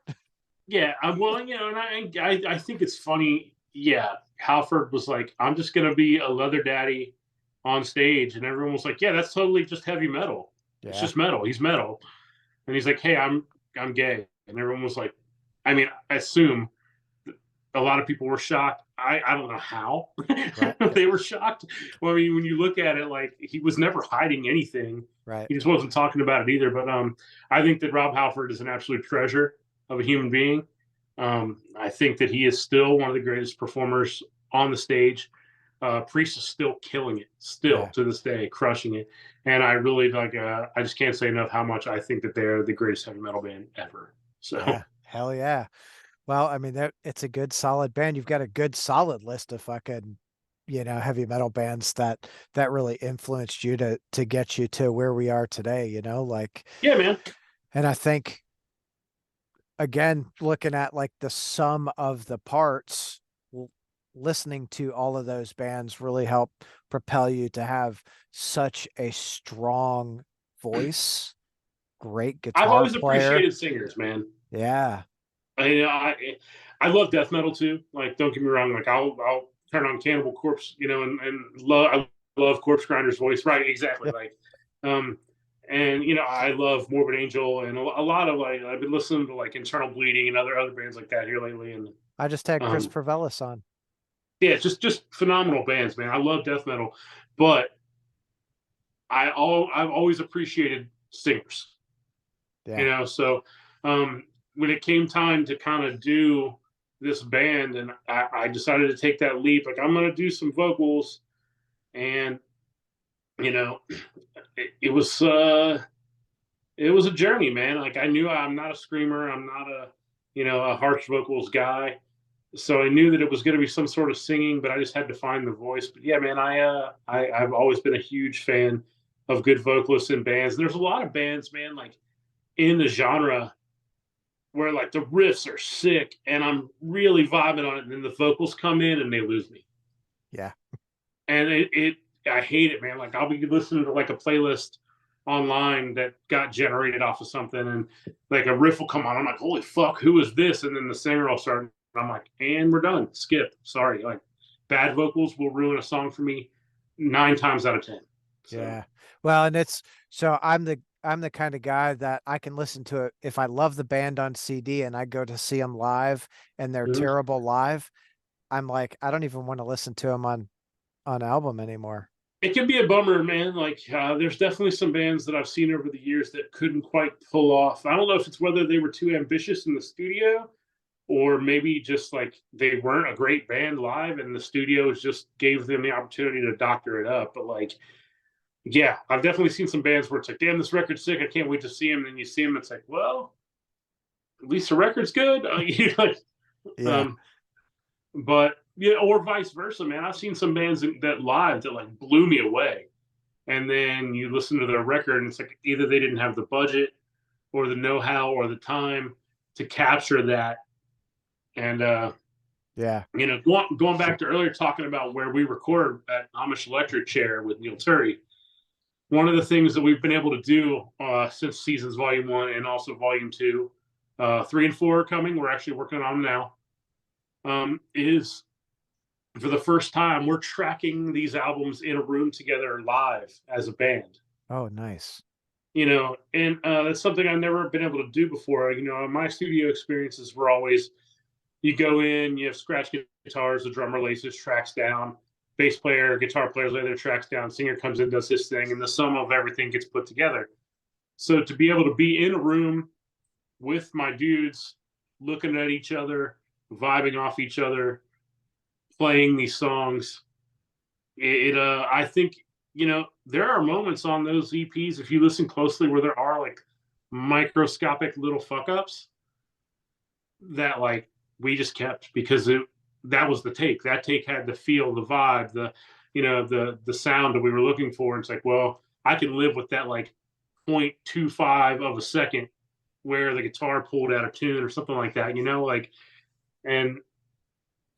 Yeah, well, and I think it's funny. Yeah, Halford was like, "I'm just gonna be a leather daddy on stage," and everyone was like, "Yeah, that's totally just heavy metal. It's Yeah. just metal. He's metal." And he's like, "Hey, I'm gay," and everyone was like, I mean, I assume a lot of people were shocked. I don't know how Right. they were shocked. Well, I mean, when you look at it, like he was never hiding anything. Right. He just wasn't talking about it either. But I think that Rob Halford is an absolute treasure of a human being. I think that he is still one of the greatest performers on the stage. Priest is still killing it, still Yeah. to this day, crushing it. And I really like. I just can't say enough how much I think that they're the greatest heavy metal band ever. So Yeah. Hell yeah. Well, I mean, that it's a good solid band. You've got a good solid list of fucking, heavy metal bands that really influenced you to get you to where we are today, like, Yeah, man. and I think again, looking at like the sum of the parts, listening to all of those bands really help propel you to have such a strong voice, great I've guitar always player. appreciated singers, man. Yeah. I love death metal too. Like, don't get me wrong. Like, I'll turn on Cannibal Corpse, and I love Corpse Grinder's voice. Right, exactly. Yeah. Like, um, and I love Morbid Angel and a lot of like I've been listening to like Internal Bleeding and other bands like that here lately. And I just had Chris um, Pravelis on. yeah, just phenomenal bands, man. I love death metal, but I've always appreciated singers. Yeah. So um, when it came time to kind of do this band, and I decided to take that leap, like I'm going to do some vocals, and you know, it was a journey, man. Like I knew I'm not a screamer, I'm not a a harsh vocals guy, so I knew that it was going to be some sort of singing, but I just had to find the voice. But yeah, man, I've always been a huge fan of good vocalists in bands. And there's a lot of bands, man, like in the genre where like the riffs are sick and I'm really vibing on it, and then the vocals come in and they lose me. Yeah. And I hate it, man. Like I'll be listening to like a playlist online that got generated off of something, and like a riff will come on. I'm like, holy fuck, who is this? And then the singer will start. And I'm like, and we're done. Skip. Sorry. Like bad vocals will ruin a song for me 9 times out of 10. So Yeah. Well, and it's so I'm the kind of guy that I can listen to it if I love the band on CD and I go to see them live and they're mhm. terrible live. I'm like, I don't even want to listen to them on album anymore. It can be a bummer, man. Like, there's definitely some bands that I've seen over the years that couldn't quite pull off. I don't know if it's whether they were too ambitious in the studio, or maybe just like they weren't a great band live, and the studios just gave them the opportunity to doctor it up. But like, yeah, I've definitely seen some bands where it's like, damn, this record's sick. I can't wait to see them. And then you see them, it's like, well, at least the record's good. Yeah. um, but yeah, or vice versa, man. I've seen some bands that live that like blew me away, and then you listen to their record and it's like either they didn't have the budget or the know-how or the time to capture that. And Yeah. going back to earlier talking about where we record at Amish Electric Chair with Neil Turry, one of the things that we've been able to do since Seasons Volume 1 and also Volume 2, 3 and 4 are coming, we're actually working on them now, is for the first time we're tracking these albums in a room together live as a band. Oh, nice. And that's something I've never been able to do before. My studio experiences were always you go in, you have scratch guitars, the drummer lays his tracks down, bass player, guitar players lay their tracks down, singer comes in, does his thing, and the sum of everything gets put together. So to be able to be in a room with my dudes, looking at each other, vibing off each other, playing these songs, I think there are moments on those EPs if you listen closely where there are like microscopic little fuck ups that like we just kept because that was the take. That take had the feel, the vibe, the sound that we were looking for. And it's like, well, I can live with that like 0.25 of a second where the guitar pulled out of tune or something like that, like, and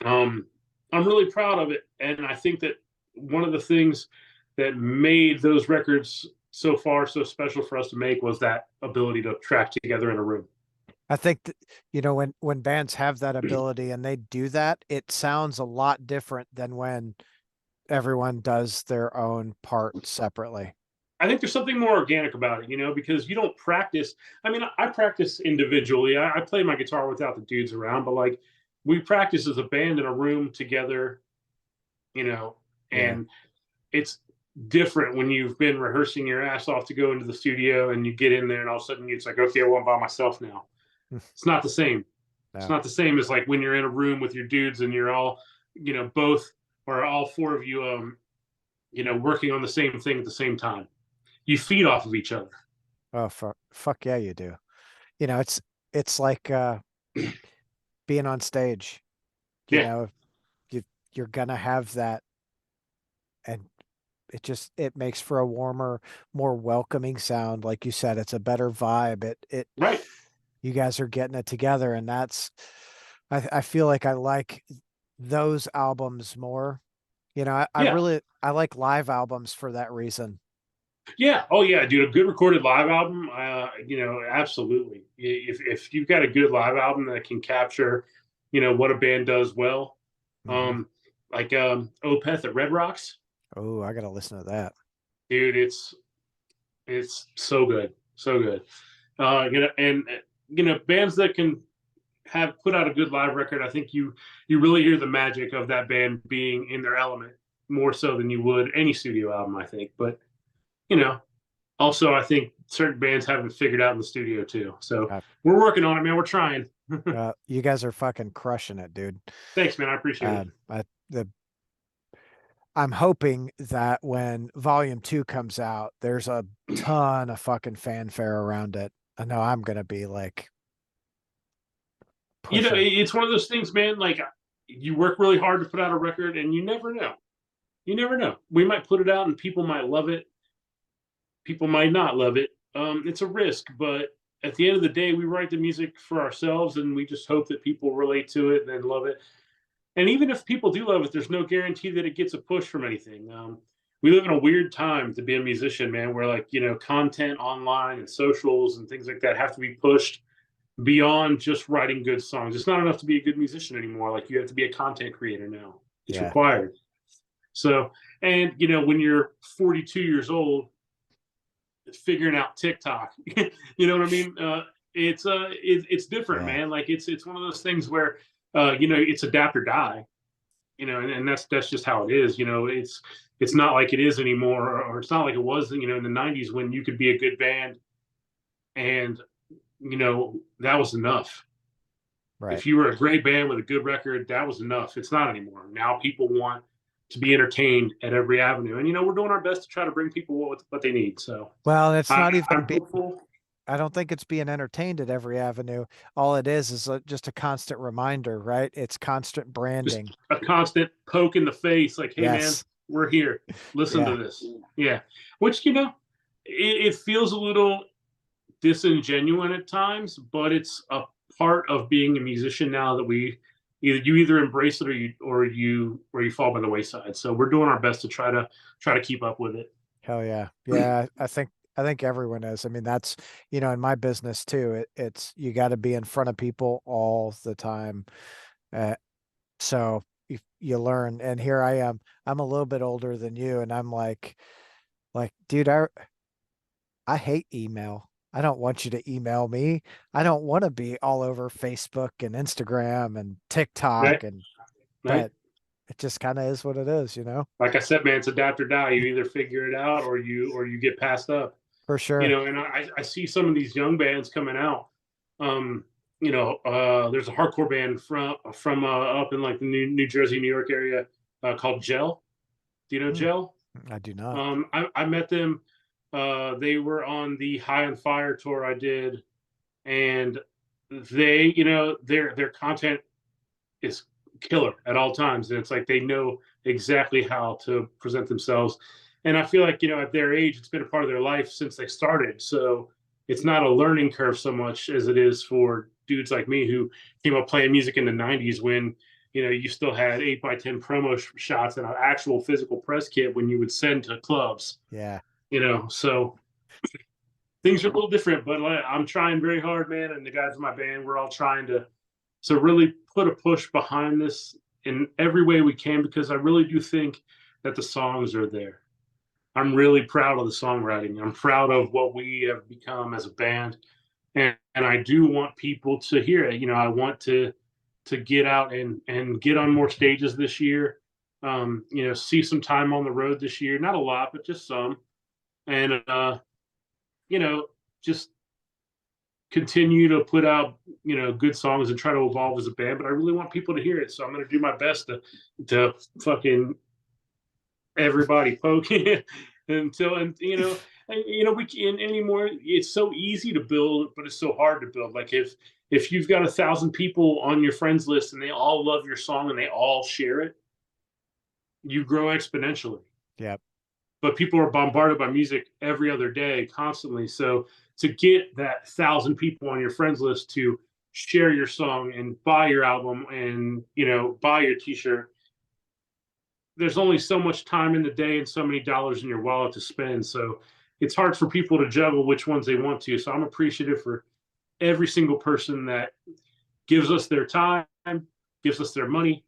I'm really proud of it. And I think that one of the things that made those records so far so special for us to make was that ability to track together in a room. I think that, when bands have that ability and they do that, it sounds a lot different than when everyone does their own part separately. I think there's something more organic about it, because you don't practice. I mean, I practice individually. I play my guitar without the dudes around, but like we practice as a band in a room together, Yeah. and it's different when you've been rehearsing your ass off to go into the studio and you get in there and all of a sudden it's like, okay, well, I'm by myself now. It's not the same. It's No. not the same as like when you're in a room with your dudes and you're all, both or all four of you, working on the same thing at the same time. You feed off of each other. Oh, fuck yeah, you do. It's like being on stage, you Yeah, know, you you're gonna have that, and it makes for a warmer, more welcoming sound. Like you said, it's a better vibe. It right. you guys are getting it together, and that's I feel like I like those albums more. Yeah, I like live albums for that reason. yeah. Oh yeah, dude. A good recorded live album. Absolutely. If you've got a good live album that can capture, what a band does well, Hmm. um, like Opeth at Red Rocks, Oh, I gotta listen to that. dude. It's so good, so good. And bands that can have put out a good live record, I think you really hear the magic of that band being in their element more so than you would any studio album, I think. But you know, also I think certain bands haven't figured out in the studio too. So Uh, we're working on it, man. We're trying. you guys are fucking crushing it, dude. Thanks, man. I appreciate it. Um, I, the I'm hoping that when volume two comes out, there's a ton of fucking fanfare around it. I know I'm gonna be like pushing. It's one of those things, man. Like you work really hard to put out a record, and you never know. You never know. We might put it out, and people might love it. People might not love it. It's a risk, but at the end of the day, we write the music for ourselves, and we just hope that people relate to it and then love it. And even if people do love it, there's no guarantee that it gets a push from anything. We live in a weird time to be a musician, man, where like content online and socials and things like that have to be pushed beyond just writing good songs. It's not enough to be a good musician anymore. Like you have to be a content creator now. It's Yeah, required. So, and when you're 42 years old, figuring out TikTok. You know what I mean? It's different, yeah, man. Like it's one of those things where it's adapt or die. And that's just how it is. It's not like it is anymore, or it's not like it was in the '90s when you could be a good band and that was enough. right. If you were a great band with a good record, that was enough. It's not anymore. Now people want to be entertained at every avenue, and we're doing our best to try to bring people what they need. So Well, it's not even I'm be hopeful. I don't think it's being entertained at every avenue. All it is just a constant reminder, right? It's constant Just branding. a constant poke in the face, like, hey man, Yes. we're here. Listen Yeah. to this. Yeah. Which, it feels a little disingenuous at times, but it's a part of being a musician now that we either embrace it or you fall by the wayside. So we're doing our best to try to keep up with it. Hell yeah. Yeah, I think everyone is. I mean, that's, in my business too. It's you got to be in front of people all the time. Uh, so you learn. And here I am. I'm a little bit older than you, and I'm like, dude, I hate email. I don't want you to email me. I don't want to be all over Facebook and Instagram and TikTok Right. and Right. but it just kind of is what it is. Like I said, man, it's adapt or die. You either figure it out or you get passed up. For sure. And I see some of these young bands coming out. There's a hardcore band from up in like the New Jersey, New York area called Gel. Do you know Hmm, Gel? I do not. I met them. They were on the High on Fire tour I did, and their content is killer at all times, and it's like they know exactly how to present themselves. And I feel like at their age, it's been a part of their life since they started. So it's not a learning curve so much as it is for dudes like me who came up playing music in the '90s when you still had 8x10 promo shots and an actual physical press kit when you would send to clubs. Yeah. So things are a little different, but like, I'm trying very hard, man. And the guys in my band, we're all trying to really put a push behind this in every way we can because I really do think that the songs are there. I'm really proud of the songwriting. I'm proud of what we have become as a band, and I do want people to hear it. I want to get out and get on more stages this year. See some time on the road this year. Not a lot, but just some, and you know, just continue to put out good songs and try to evolve as a band. But I really want people to hear it, so I'm going to do my best to fucking everybody poke it until we can anymore. It's so easy to build, but it's so hard to build. Like if you've got 1,000 people on your friends list and they all love your song and they all share it, you grow exponentially. Yep. But people are bombarded by music every other day constantly. So to get that 1,000 people on your friends list to share your song and buy your album and, buy your t-shirt, there's only so much time in the day and so many dollars in your wallet to spend. So it's hard for people to juggle which ones they want to. So I'm appreciative for every single person that gives us their time, gives us their money,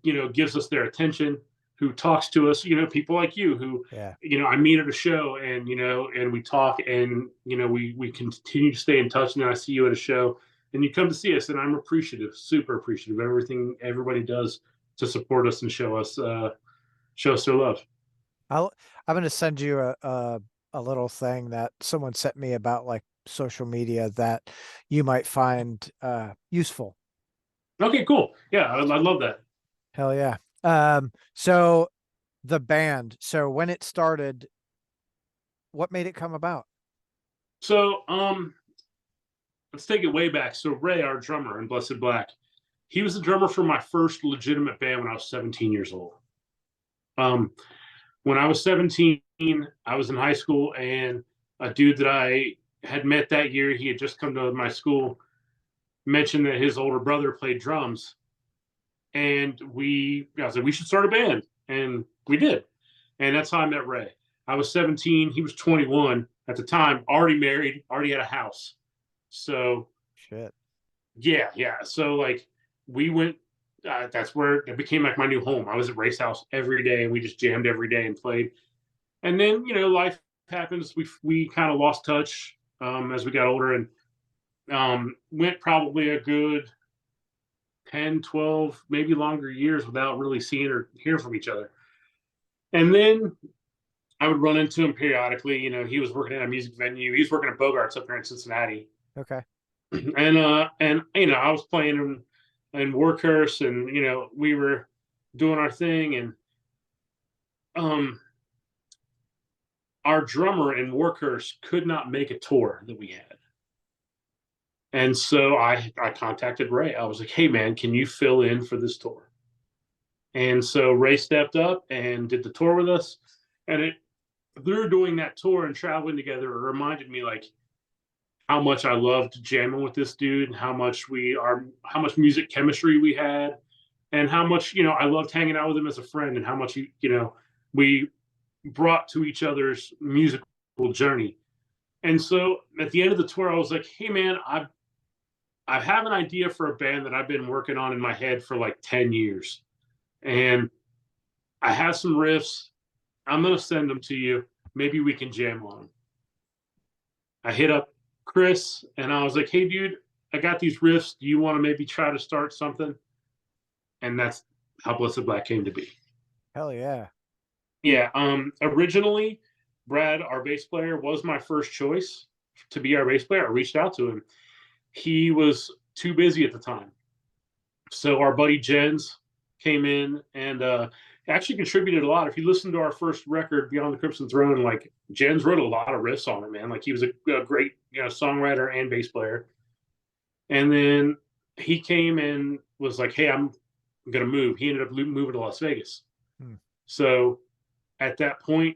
gives us their attention, who talks to us, people like you who, Yeah. I meet at a show and, and we talk and, we continue to stay in touch. And then I see you at a show and you come to see us and I'm appreciative, super appreciative of everything everybody does to support us and show us their love. I'll, I'm going to send you a little thing that someone sent me about like social media that you might find useful. Okay, cool. Yeah, I love that. Hell yeah. So the band, so when it started, what made it come about? So, let's take it way back. So Ray, our drummer in Blessed Black, he was the drummer for my first legitimate band when I was 17 years old. Um, when I was 17, I was in high school, and a dude that I had met that year, he had just come to my school, mentioned that his older brother played drums, and I was like, we should start a band, and we did, and that's how I met Ray. I was 17, he was 21 at the time, already married, already had a house. So Shit. yeah. So like we went. That's where it became like my new home. I was at Race House every day, and we just jammed every day and played. And then life happens. We kind of lost touch as we got older, and went probably a good 10, 12, maybe longer years without really seeing or hearing from each other. And then I would run into him periodically. He was working at a music venue. He was working at Bogart's up here in Cincinnati, Okay. and I was playing in Workhurst, and we were doing our thing, and um our drummer in Workhurst could not make a tour that we had. And so I contacted Ray. I was like, hey man, can you fill in for this tour? And so Ray stepped up and did the tour with us. And through doing that tour and traveling together, it reminded me like how much I loved jamming with this dude and how much music chemistry we had, and how much, I loved hanging out with him as a friend, and how much we brought to each other's musical journey. And so at the end of the tour, I was like, hey man, I have an idea for a band that I've been working on in my head for like 10 years. And I have some riffs. I'm going to send them to you. Maybe we can jam on them. I hit up Chris and I was like, hey dude, I got these riffs. Do you want to maybe try to start something? And that's how Blessed Black came to be. Hell yeah. Yeah. Originally, Brad, our bass player, was my first choice to be our bass player. I reached out to him. He was too busy at the time. So our buddy Jens came in and actually contributed a lot. If you listen to our first record, Beyond the Crimson Throne, like Jens wrote a lot of riffs on it, man. Like he was a great songwriter and bass player. And then he came and was like, hey, I'm going to move. He ended up moving to Las Vegas. Hmm. So at that point,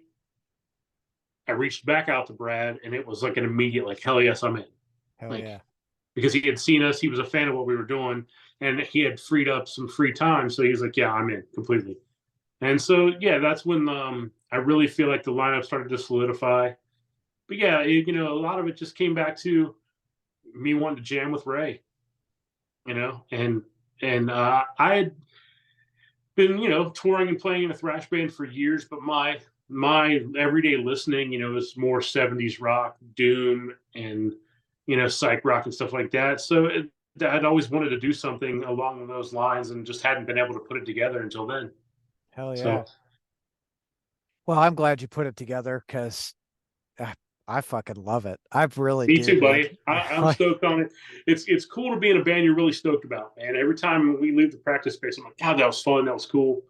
I reached back out to Brad, and it was like an immediate, like, hell yes, I'm in. Hell Like, yeah. because he had seen us, he was a fan of what we were doing, and he had freed up some free time. So he was like, yeah, I'm in completely. And so, yeah, that's when I really feel like the lineup started to solidify. But yeah, a lot of it just came back to me wanting to jam with Ray, and I had been, touring and playing in a thrash band for years, but my everyday listening, is more 70s rock, doom, and psych rock and stuff like that. So I'd always wanted to do something along those lines, and just hadn't been able to put it together until then. Hell So yeah. Well, I'm glad you put it together because I fucking love it. I really me do, too, man. buddy. I'm Like, stoked on it. It's cool to be in a band you're really stoked about, man. Every time we leave the practice space, I'm like, God, that was fun. That was cool.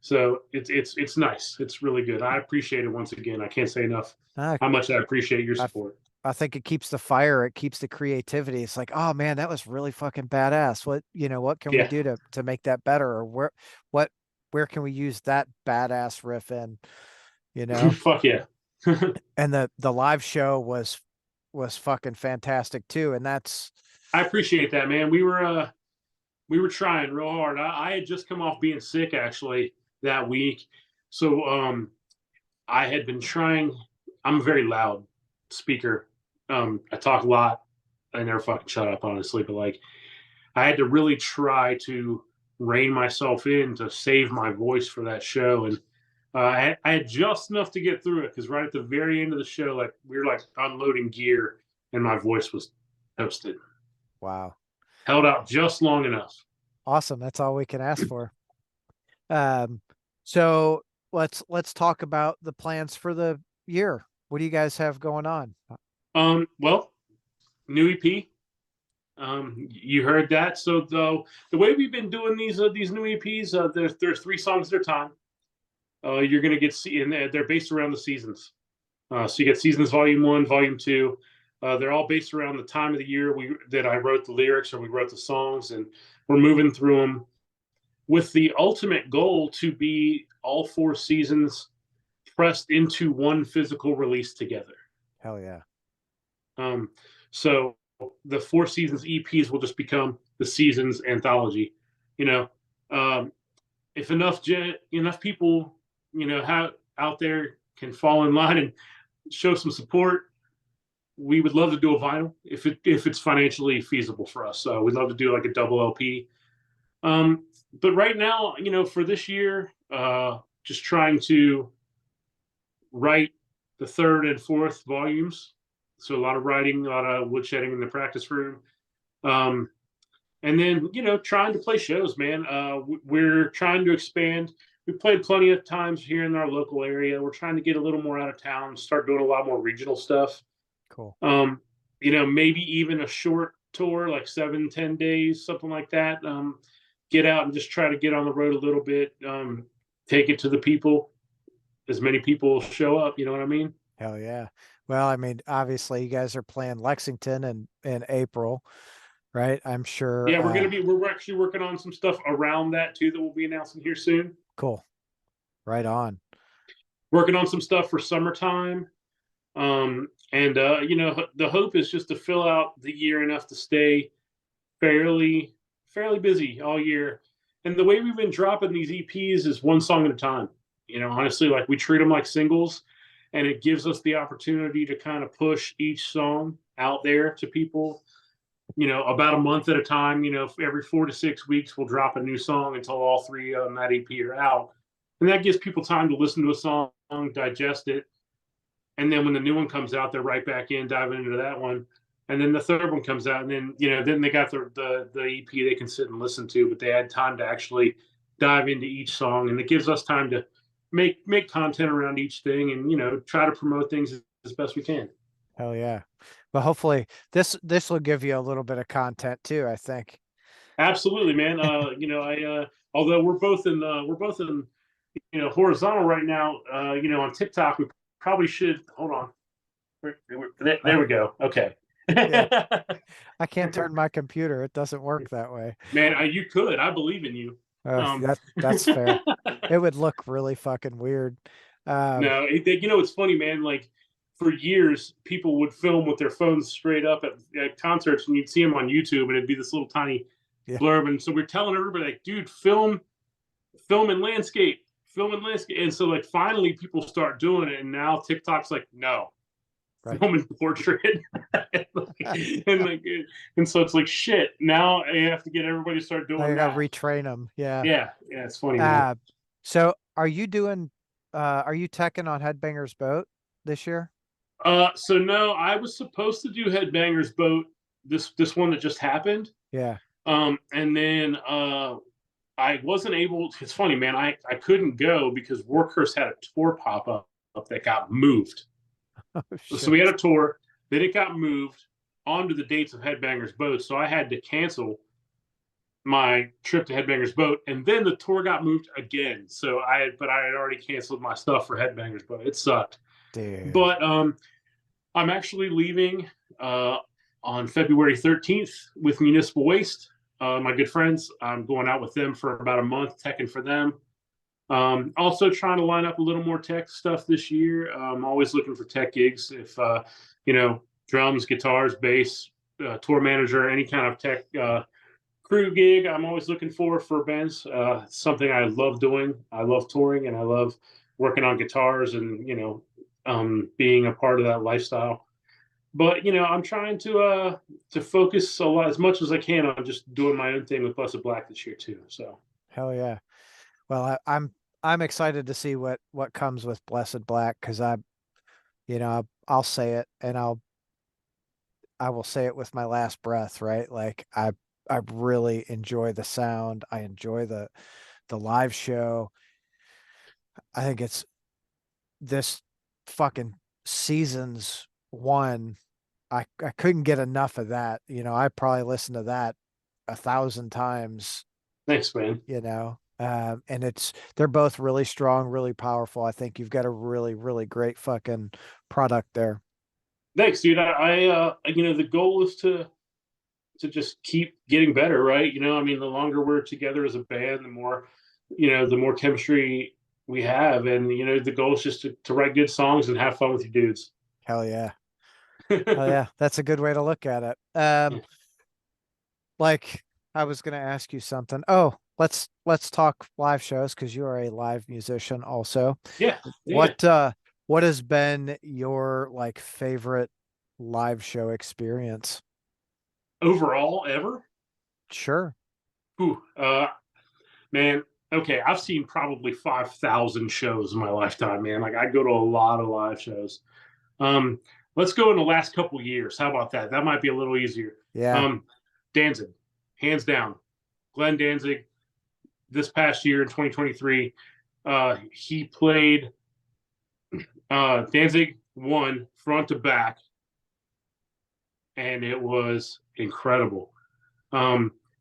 So it's nice. It's really good. I appreciate it once again. I can't say enough I, how much I appreciate your I support. I think it keeps the fire, it keeps the creativity. It's like, oh man, that was really fucking badass. What, what can we Yeah. do to make that better? Or what, where can we use that badass riff in, you know? Fuck yeah. And the live show was fucking fantastic too. And that's I appreciate that, man. We were trying real hard. I had just come off being sick actually that week. So I had been trying. I'm a very loud speaker. I talk a lot. I never fucking shut up, honestly. But like, I had to really try to rein myself in to save my voice for that show, and I had just enough to get through it because right at the very end of the show, like we were like unloading gear, and my voice was toasted. wow. Held out just long enough. Awesome. That's all we can ask for. Um, so let's talk about the plans for the year. What do you guys have going on? Well, new EP. You heard that. So the way we've been doing these new EPs, there's 3 songs at a time. You're gonna get and they're based around the seasons. So you get seasons volume 1, volume 2. They're all based around the time of the year that I wrote the lyrics or we wrote the songs, and we're moving through them with the ultimate goal to be all 4 seasons pressed into one physical release together. Hell yeah. Um, so the 4 seasons EPs will just become the seasons anthology. You know, if enough people, out there can fall in line and show some support, we would love to do a vinyl if it's financially feasible for us. So we'd love to do like a double LP. But right now, for this year, just trying to write the 3rd and 4th volumes. So a lot of writing, a lot of woodshedding in the practice room. Um, and then, trying to play shows, man. We're trying to expand. We've played plenty of times here in our local area. We're trying to get a little more out of town, start doing a lot more regional stuff. Cool. Maybe even a short tour, like 7-10 days, something like that. Get out and just try to get on the road a little bit. Take it to the people. As many people show up, you know what I mean? Hell yeah. Well, I mean, obviously you guys are playing Lexington in April, right? I'm sure. Yeah, we're actually working on some stuff around that too that we'll be announcing here soon. Cool. Right on. Working on some stuff for summertime. And the hope is just to fill out the year enough to stay fairly busy all year. And the way we've been dropping these EPs is 1 song at a time. Honestly, like we treat them like singles, and it gives us the opportunity to kind of push each song out there to people. About a month at a time. Every 4 to 6 weeks, we'll drop a new song until all 3 on that EP are out, and that gives people time to listen to a song, digest it, and then when the new one comes out, they're right back in diving into that one. And then the 3rd one comes out, and then they got the EP they can sit and listen to, but they had time to actually dive into each song, and it gives us time to make content around each thing, and try to promote things as best we can. Hell yeah. But hopefully this will give you a little bit of content too, I think. Absolutely, man. I although we're both in horizontal right now. On TikTok, we probably should hold on. There we go. Okay. Yeah. I can't turn my computer. It doesn't work that way. Man, you could. I believe in you. That's fair. It would look really fucking weird. No, it's funny, man. Like for years, people would film with their phones straight up at concerts, and you'd see them on YouTube, and it'd be this little tiny Yeah. blurb. And so we're telling everybody, like, dude, film in landscape, and so like finally people start doing it, and now TikTok's like, no, Right. film in portrait, and so it's like shit. Now I have to get everybody to start doing I gotta that. retrain them. Yeah. Yeah, it's funny, man. So are you teching on Headbangers Boat this year? So no, I was supposed to do Headbangers Boat, this one that just happened. Yeah. And then I wasn't able. It's funny, man. I couldn't go because Workhorse had a tour pop up that got moved. Oh, So we had a tour, then it got moved onto the dates of Headbangers Boat. So I had to cancel my trip to Headbangers Boat, and then the tour got moved again. So I had already canceled my stuff for Headbangers Boat. It sucked. Dude. But I'm actually leaving uh, on February 13th with Municipal Waste. My good friends, I'm going out with them for about a month, teching for them. Also trying to line up a little more tech stuff this year. I'm always looking for tech gigs. If drums, guitars, bass, tour manager, any kind of tech crew gig, I'm always looking for bands. It's something I love doing. I love touring, and I love working on guitars, and being a part of that lifestyle. But I'm trying to focus a lot as much as I can on just doing my own thing with Blessed Black this year too. So Hell yeah. Well, I'm excited to see what comes with Blessed Black because I'll say it and I will say it with my last breath, right? Like I really enjoy the sound. I enjoy the live show. I think it's this fucking seasons one. I couldn't get enough of that. I probably listened to that 1,000 times, thanks, man. and they're both really strong, really powerful. I think you've got a really, really great fucking product there. Thanks, dude. The goal is to just keep getting better, right? I mean, the longer we're together as a band, the more chemistry we have, and the goal is just to write good songs and have fun with your dudes. Hell yeah. Hell yeah. That's a good way to look at it. Like I was gonna ask you something. Oh, let's talk live shows because you are a live musician also. Yeah, yeah. What has been your like favorite live show experience? Overall, ever? Sure. Ooh, man. Okay, I've seen probably 5,000 shows in my lifetime, man. Like I go to a lot of live shows. Um, let's go in the last couple of years. How about that? That might be a little easier. Yeah. Um, Danzig, hands down. Glenn Danzig, this past year in 2023, he played Danzig one front to back, and it was incredible.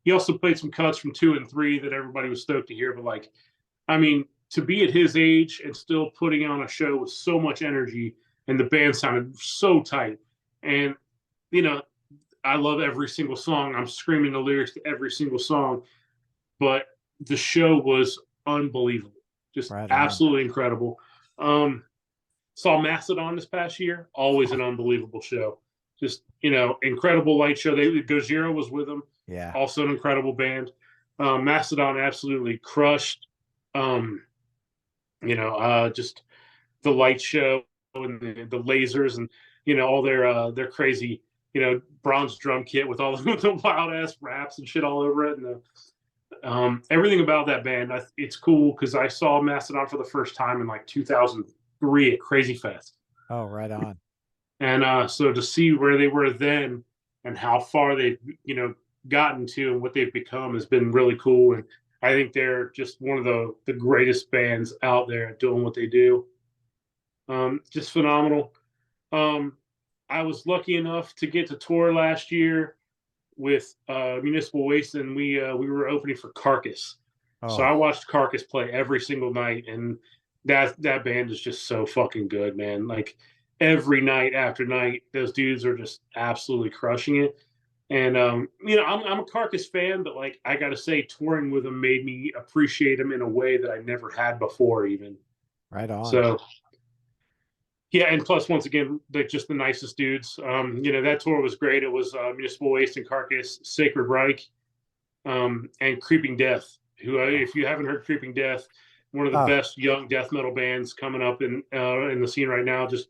He also played some cuts from two and three that everybody was stoked to hear. But I mean, to be at his age and still putting on a show with so much energy, and the band sounded so tight, and you know, I love every single song. I'm screaming the lyrics to every single song, but the show was unbelievable, just Right on. absolutely incredible. Um, Saw Mastodon this past year, always an unbelievable show. Just incredible light show. Gojira was with them, Yeah. also an incredible band. Mastodon absolutely crushed. Um, just the light show and the lasers and all their crazy bronze drum kit with all the wild ass raps and shit all over it, and everything about that band. It's cool because I saw Mastodon for the first time in like 2003 at Crazy Fest, Oh, right on. and so to see where they were then and how far they've gotten to and what they've become has been really cool. And I think they're just one of the greatest bands out there doing what they do. Just phenomenal. Um, I was lucky enough to get to tour last year with Municipal Waste, and we were opening for Carcass. So I Oh, watched Carcass play every single night, and that band is just so fucking good, man. Like every night after night, those dudes are just absolutely crushing it. And I'm a Carcass fan, but like I gotta say, touring with them made me appreciate them in a way that I never had before, even. right on. So yeah, and plus, once again, they're just the nicest dudes. That tour was great. It was Municipal Waste and Carcass, Sacred Reich, and Creeping Death. Who, Oh, if you haven't heard Creeping Death, one of the oh, best young death metal bands coming up in the scene right now. Just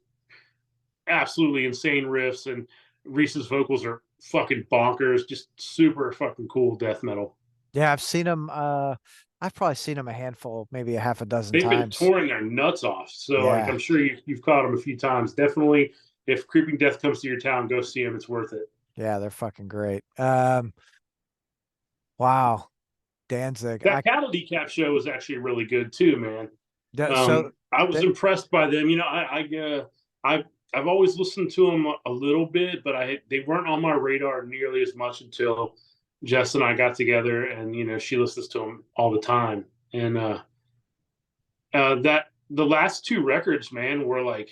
absolutely insane riffs, and Reese's vocals are fucking bonkers. Just super fucking cool death metal. yeah. I've probably seen them a handful, maybe a half a dozen They've been times. touring their nuts off. So like Yeah. I'm sure you've caught them a few times. Definitely, if Creeping Death comes to your town, go see them. It's worth it. Yeah, they're fucking great. Wow. Danzig. That cattle decap show was actually really good too, man. So I was that, impressed by them. I've always listened to them a little bit, but they weren't on my radar nearly as much until Jess and I got together, and she listens to them all the time. And that the last two records, man, were like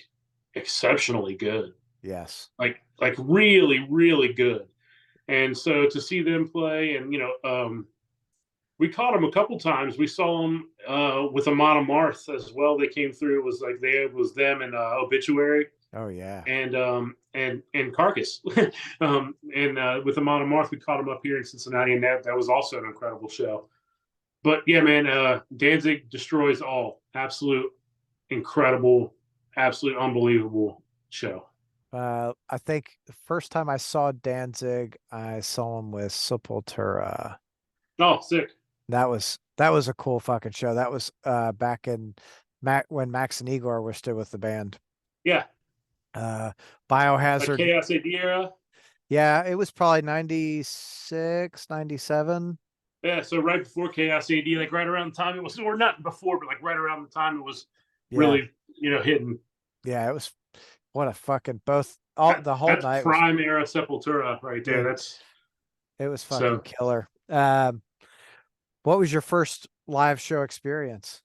exceptionally good. Yes. like really, really good. And so to see them play, and we caught them a couple times. We saw them with Amon Amarth as well. They came through. It was like it was them and Obituary Oh yeah. and Carcass. And with Amon Amarth, we caught them up here in Cincinnati, and that was also an incredible show. But yeah, man, Danzig destroys all. Absolute incredible, absolute unbelievable show. I think the first time I saw Danzig, I saw him with Sepultura. Oh, sick. That was a cool fucking show. That was back in when Max and Igor were still with the band. Yeah, Uh like Biohazard. Chaos AD era. Yeah, it was probably 96, 97. Yeah, so right before Chaos AD, like right around the time it was, or not before, but like right around the time it was Yeah. really, hitting. Yeah, it was what a fucking both all the whole That's night was prime era Sepultura right there. dude, That's it was fucking so. killer. What was your first live show experience?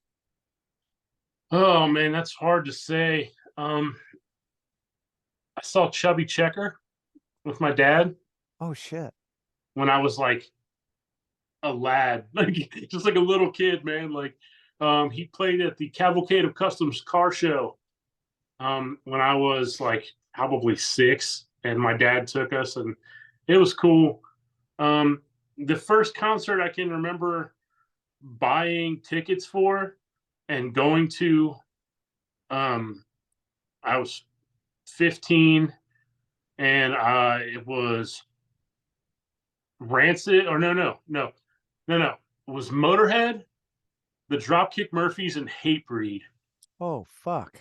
Oh man, that's hard to say. I saw Chubby Checker with my dad Oh shit. when I was like a lad, like just like a little kid, man. Like, he played at the Cavalcade of Customs car show when I was like probably 6, and my dad took us, and it was cool. Um, the first concert I can remember buying tickets for and going to, um, I was 15, and it was Rancid, or no, it was Motorhead, the Dropkick Murphys, and Hatebreed. Oh fuck.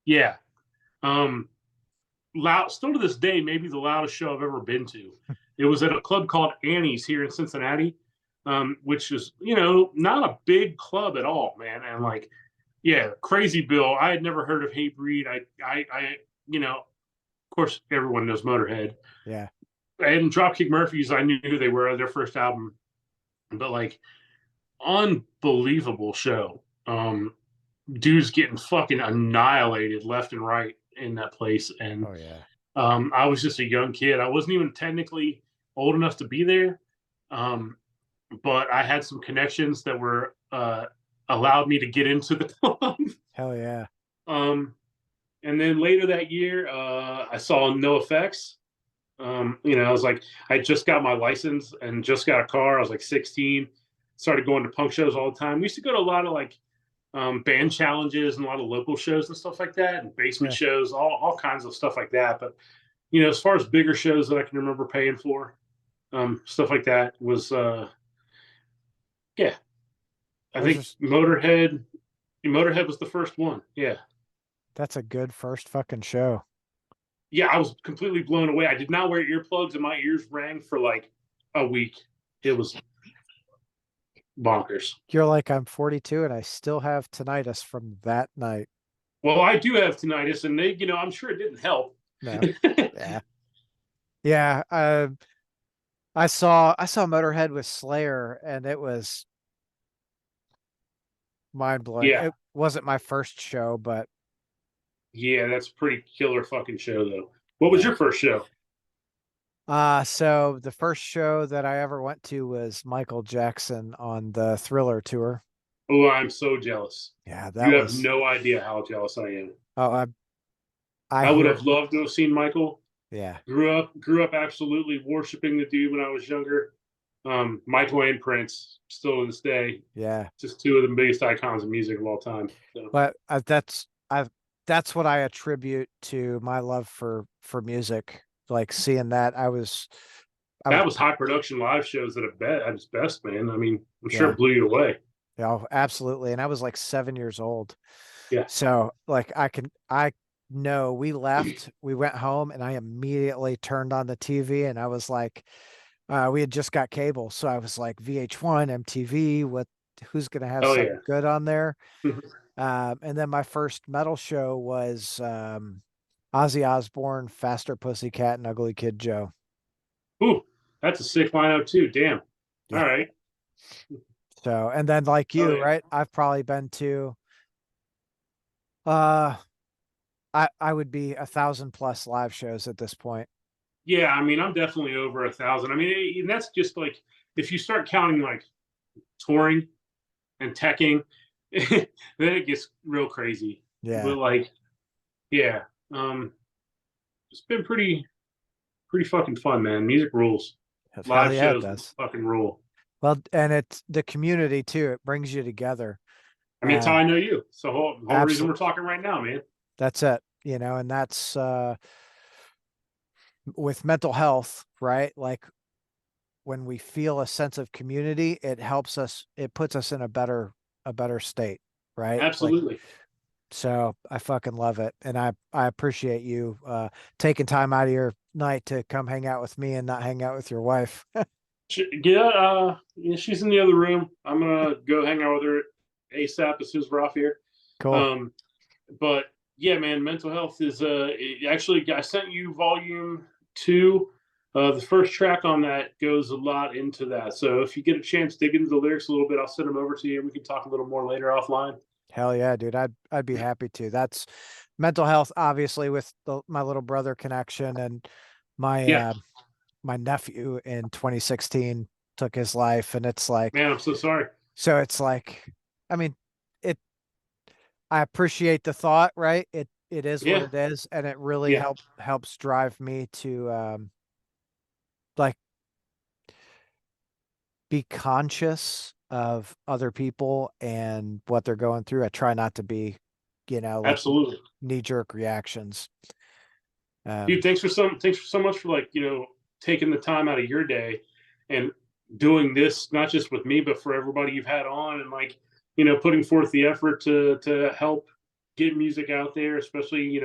Yeah. Um, loud, still to this day, maybe the loudest show I've ever been to. It was at a club called Annie's here in Cincinnati, which is, not a big club at all, man. And like, yeah, Crazy Bill. I had never heard of Hatebreed. Of course, everyone knows Motorhead. Yeah. And Dropkick Murphys, I knew who they were, their first album. But like, unbelievable show. Dudes getting fucking annihilated left and right in that place. And Oh yeah. I was just a young kid. I wasn't even technically old enough to be there, um, but I had some connections that were allowed me to get into the club. Hell yeah. um, and then later that year, I saw No Effects. I was like, I just got my license and just got a car. I was like 16. Started going to punk shows all the time. We used to go to a lot of like band challenges and a lot of local shows and stuff like that, and basement Yeah. shows, all kinds of stuff like that. But as far as bigger shows that I can remember paying for, stuff like that was, yeah. I Those think are Motorhead was the first one. Yeah, that's a good first fucking show. yeah. I was completely blown away. I did not wear earplugs, and my ears rang for like a week. It was bonkers. You're like, I'm 42 and I still have tinnitus from that night. Well, I do have tinnitus, and I'm sure it didn't help. No. Yeah. Yeah. I saw Motorhead with Slayer and it was mind blowing. Yeah, It wasn't my first show, but yeah. That's a pretty killer fucking show, though. What was yeah. your first show? So the first show that I ever went to was Michael Jackson on the Thriller tour. Oh, I'm so jealous. Yeah, You that have was no idea how jealous I am. oh I I would hear have loved to have seen Michael. yeah, Grew up absolutely worshiping the dude when I was younger. Michael and Prince, still to this day, yeah. just two of the biggest icons of music of all time. So But that's what I attribute to my love for music. Like seeing that I was that was high production live shows at its best, man. I mean, I'm sure yeah, it blew you away. yeah, absolutely. And I was like 7 years old. Yeah. So like I know we left, we went home and I immediately turned on the TV and I was like, we had just got cable. So I was like VH1, MTV, who's gonna have Oh something yeah. good on there? And then my first metal show was Ozzy Osbourne, Faster Pussycat, and Ugly Kid Joe. Ooh, that's a sick lineup too. Damn. All Yeah. right. So, and then like Oh you, yeah. right? I've probably been to uh I would be 1,000+ live shows at this point. Yeah, I mean, I'm definitely over 1,000. I mean, and that's just like if you start counting like touring and teching, then it gets real crazy. Yeah. But like, yeah, um, it's been pretty fucking fun, man. Music rules. Hell Live yeah, it shows does. fucking rule. Well, and it's the community too. It brings you together. I mean, it's how Uh, I know you. It's the whole reason we're absolutely. talking right now, man. That's it. And that's with mental health, right? Like when we feel a sense of community, it helps us, it puts us in a better state, right? Like, Absolutely. so I fucking love it. And I appreciate you taking time out of your night to come hang out with me and not hang out with your wife. Yeah, yeah, she's in the other room. I'm gonna go hang out with her ASAP as soon as we're off here. Cool. Um, but yeah, man, mental health is actually I sent you volume 2. The first track on that goes a lot into that. So if you get a chance, dig into the lyrics a little bit. I'll send them over to you, and we can talk a little more later offline. Hell yeah, dude. I'd be happy to. That's mental health, obviously, with my little brother connection and my Yeah, my nephew in 2016 took his life, and it's like, man, I'm so sorry. so it's like, I mean, it. I appreciate the thought, right? It is what Yeah, it is, and it really yeah, helps drive me to like be conscious of other people and what they're going through. I try not to be, like absolutely. knee jerk reactions. Dude, Um, thanks for so much for like taking the time out of your day and doing this not just with me but for everybody you've had on, and like putting forth the effort to help get music out there, especially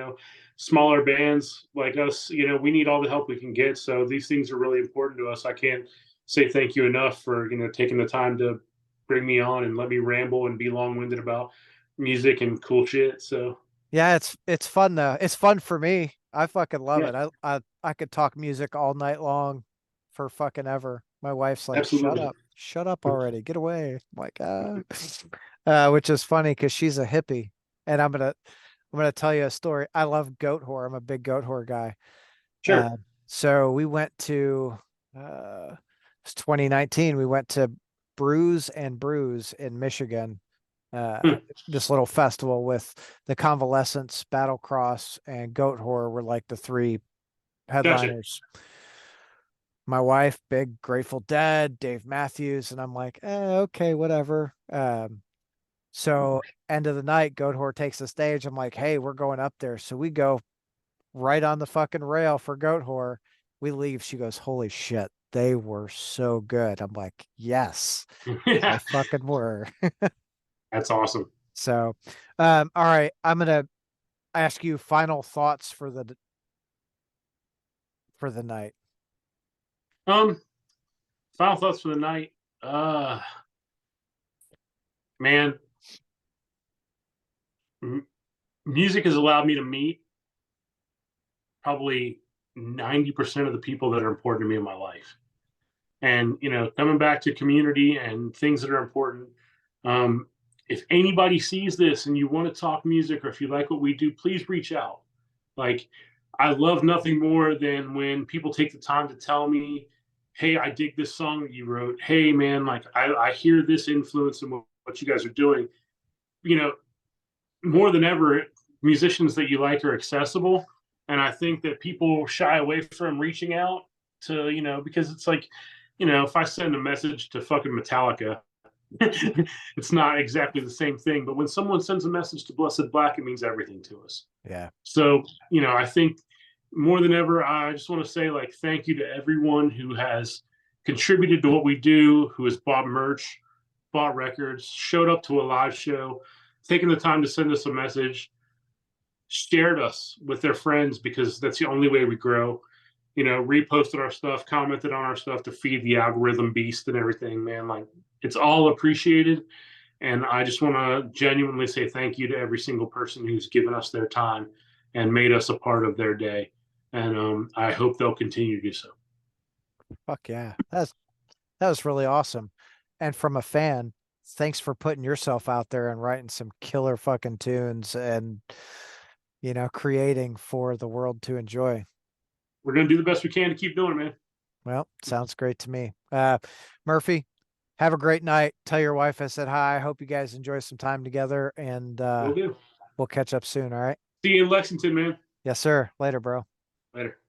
smaller bands like us. We need all the help we can get, so these things are really important to us. I can't say thank you enough for taking the time to bring me on and let me ramble and be long-winded about music and cool shit. So yeah, it's fun though. It's fun for me. I fucking love yeah, it. I could talk music all night long for fucking ever. My wife's like, absolutely. shut up already, get away. I'm like, which is funny because she's a hippie, and I'm gonna tell you a story. I love goat whore. I'm a big goat whore guy. Sure. So we went to it's 2019. We went to Brews and Brews in Michigan. Hmm. This little festival with the Convalescence, Battlecross, and Goat Whore were like the three Gotcha. headliners. My wife, big Grateful Dead, Dave Matthews, and I'm like, okay, whatever. So end of the night, Goat Whore takes the stage. I'm like, hey, we're going up there. So we go right on the fucking rail for Goat Whore. We leave. She goes, holy shit, they were so good. I'm like, yes, they Yeah, fucking were. that's awesome. So, all right, I'm gonna ask you final thoughts for the night. Um, Final thoughts for the night. Uh, Man, m- music has allowed me to meet probably 90% of the people that are important to me in my life. And coming back to community and things that are important. um, if anybody sees this and you want to talk music, or if you like what we do, please reach out. Like, I love nothing more than when people take the time to tell me, hey, I dig this song that you wrote. Hey man, like I hear this influence in what you guys are doing. you know More than ever, musicians that you like are accessible, and I think that people shy away from reaching out to because it's like, if I send a message to fucking Metallica, it's not exactly the same thing. But when someone sends a message to Blessed Black, it means everything to us. Yeah. So I think more than ever, I just want to say like thank you to everyone who has contributed to what we do, who has bought merch, bought records, showed up to a live show, taken the time to send us a message, shared us with their friends, because that's the only way we grow. Reposted our stuff, commented on our stuff to feed the algorithm beast and everything, man. Like, it's all appreciated. And I just want to genuinely say thank you to every single person who's given us their time and made us a part of their day. And I hope they'll continue to do so. Fuck yeah. That was really awesome. And from a fan, thanks for putting yourself out there and writing some killer fucking tunes. And you know, creating for the world to enjoy. We're gonna do the best we can to keep doing it, man. Well, sounds great to me. Murphy, have a great night. Tell your wife I said hi. Hope you guys enjoy some time together, and Will do. we'll catch up soon. All right. See you in Lexington, man. Yes, sir. Later, bro. Later.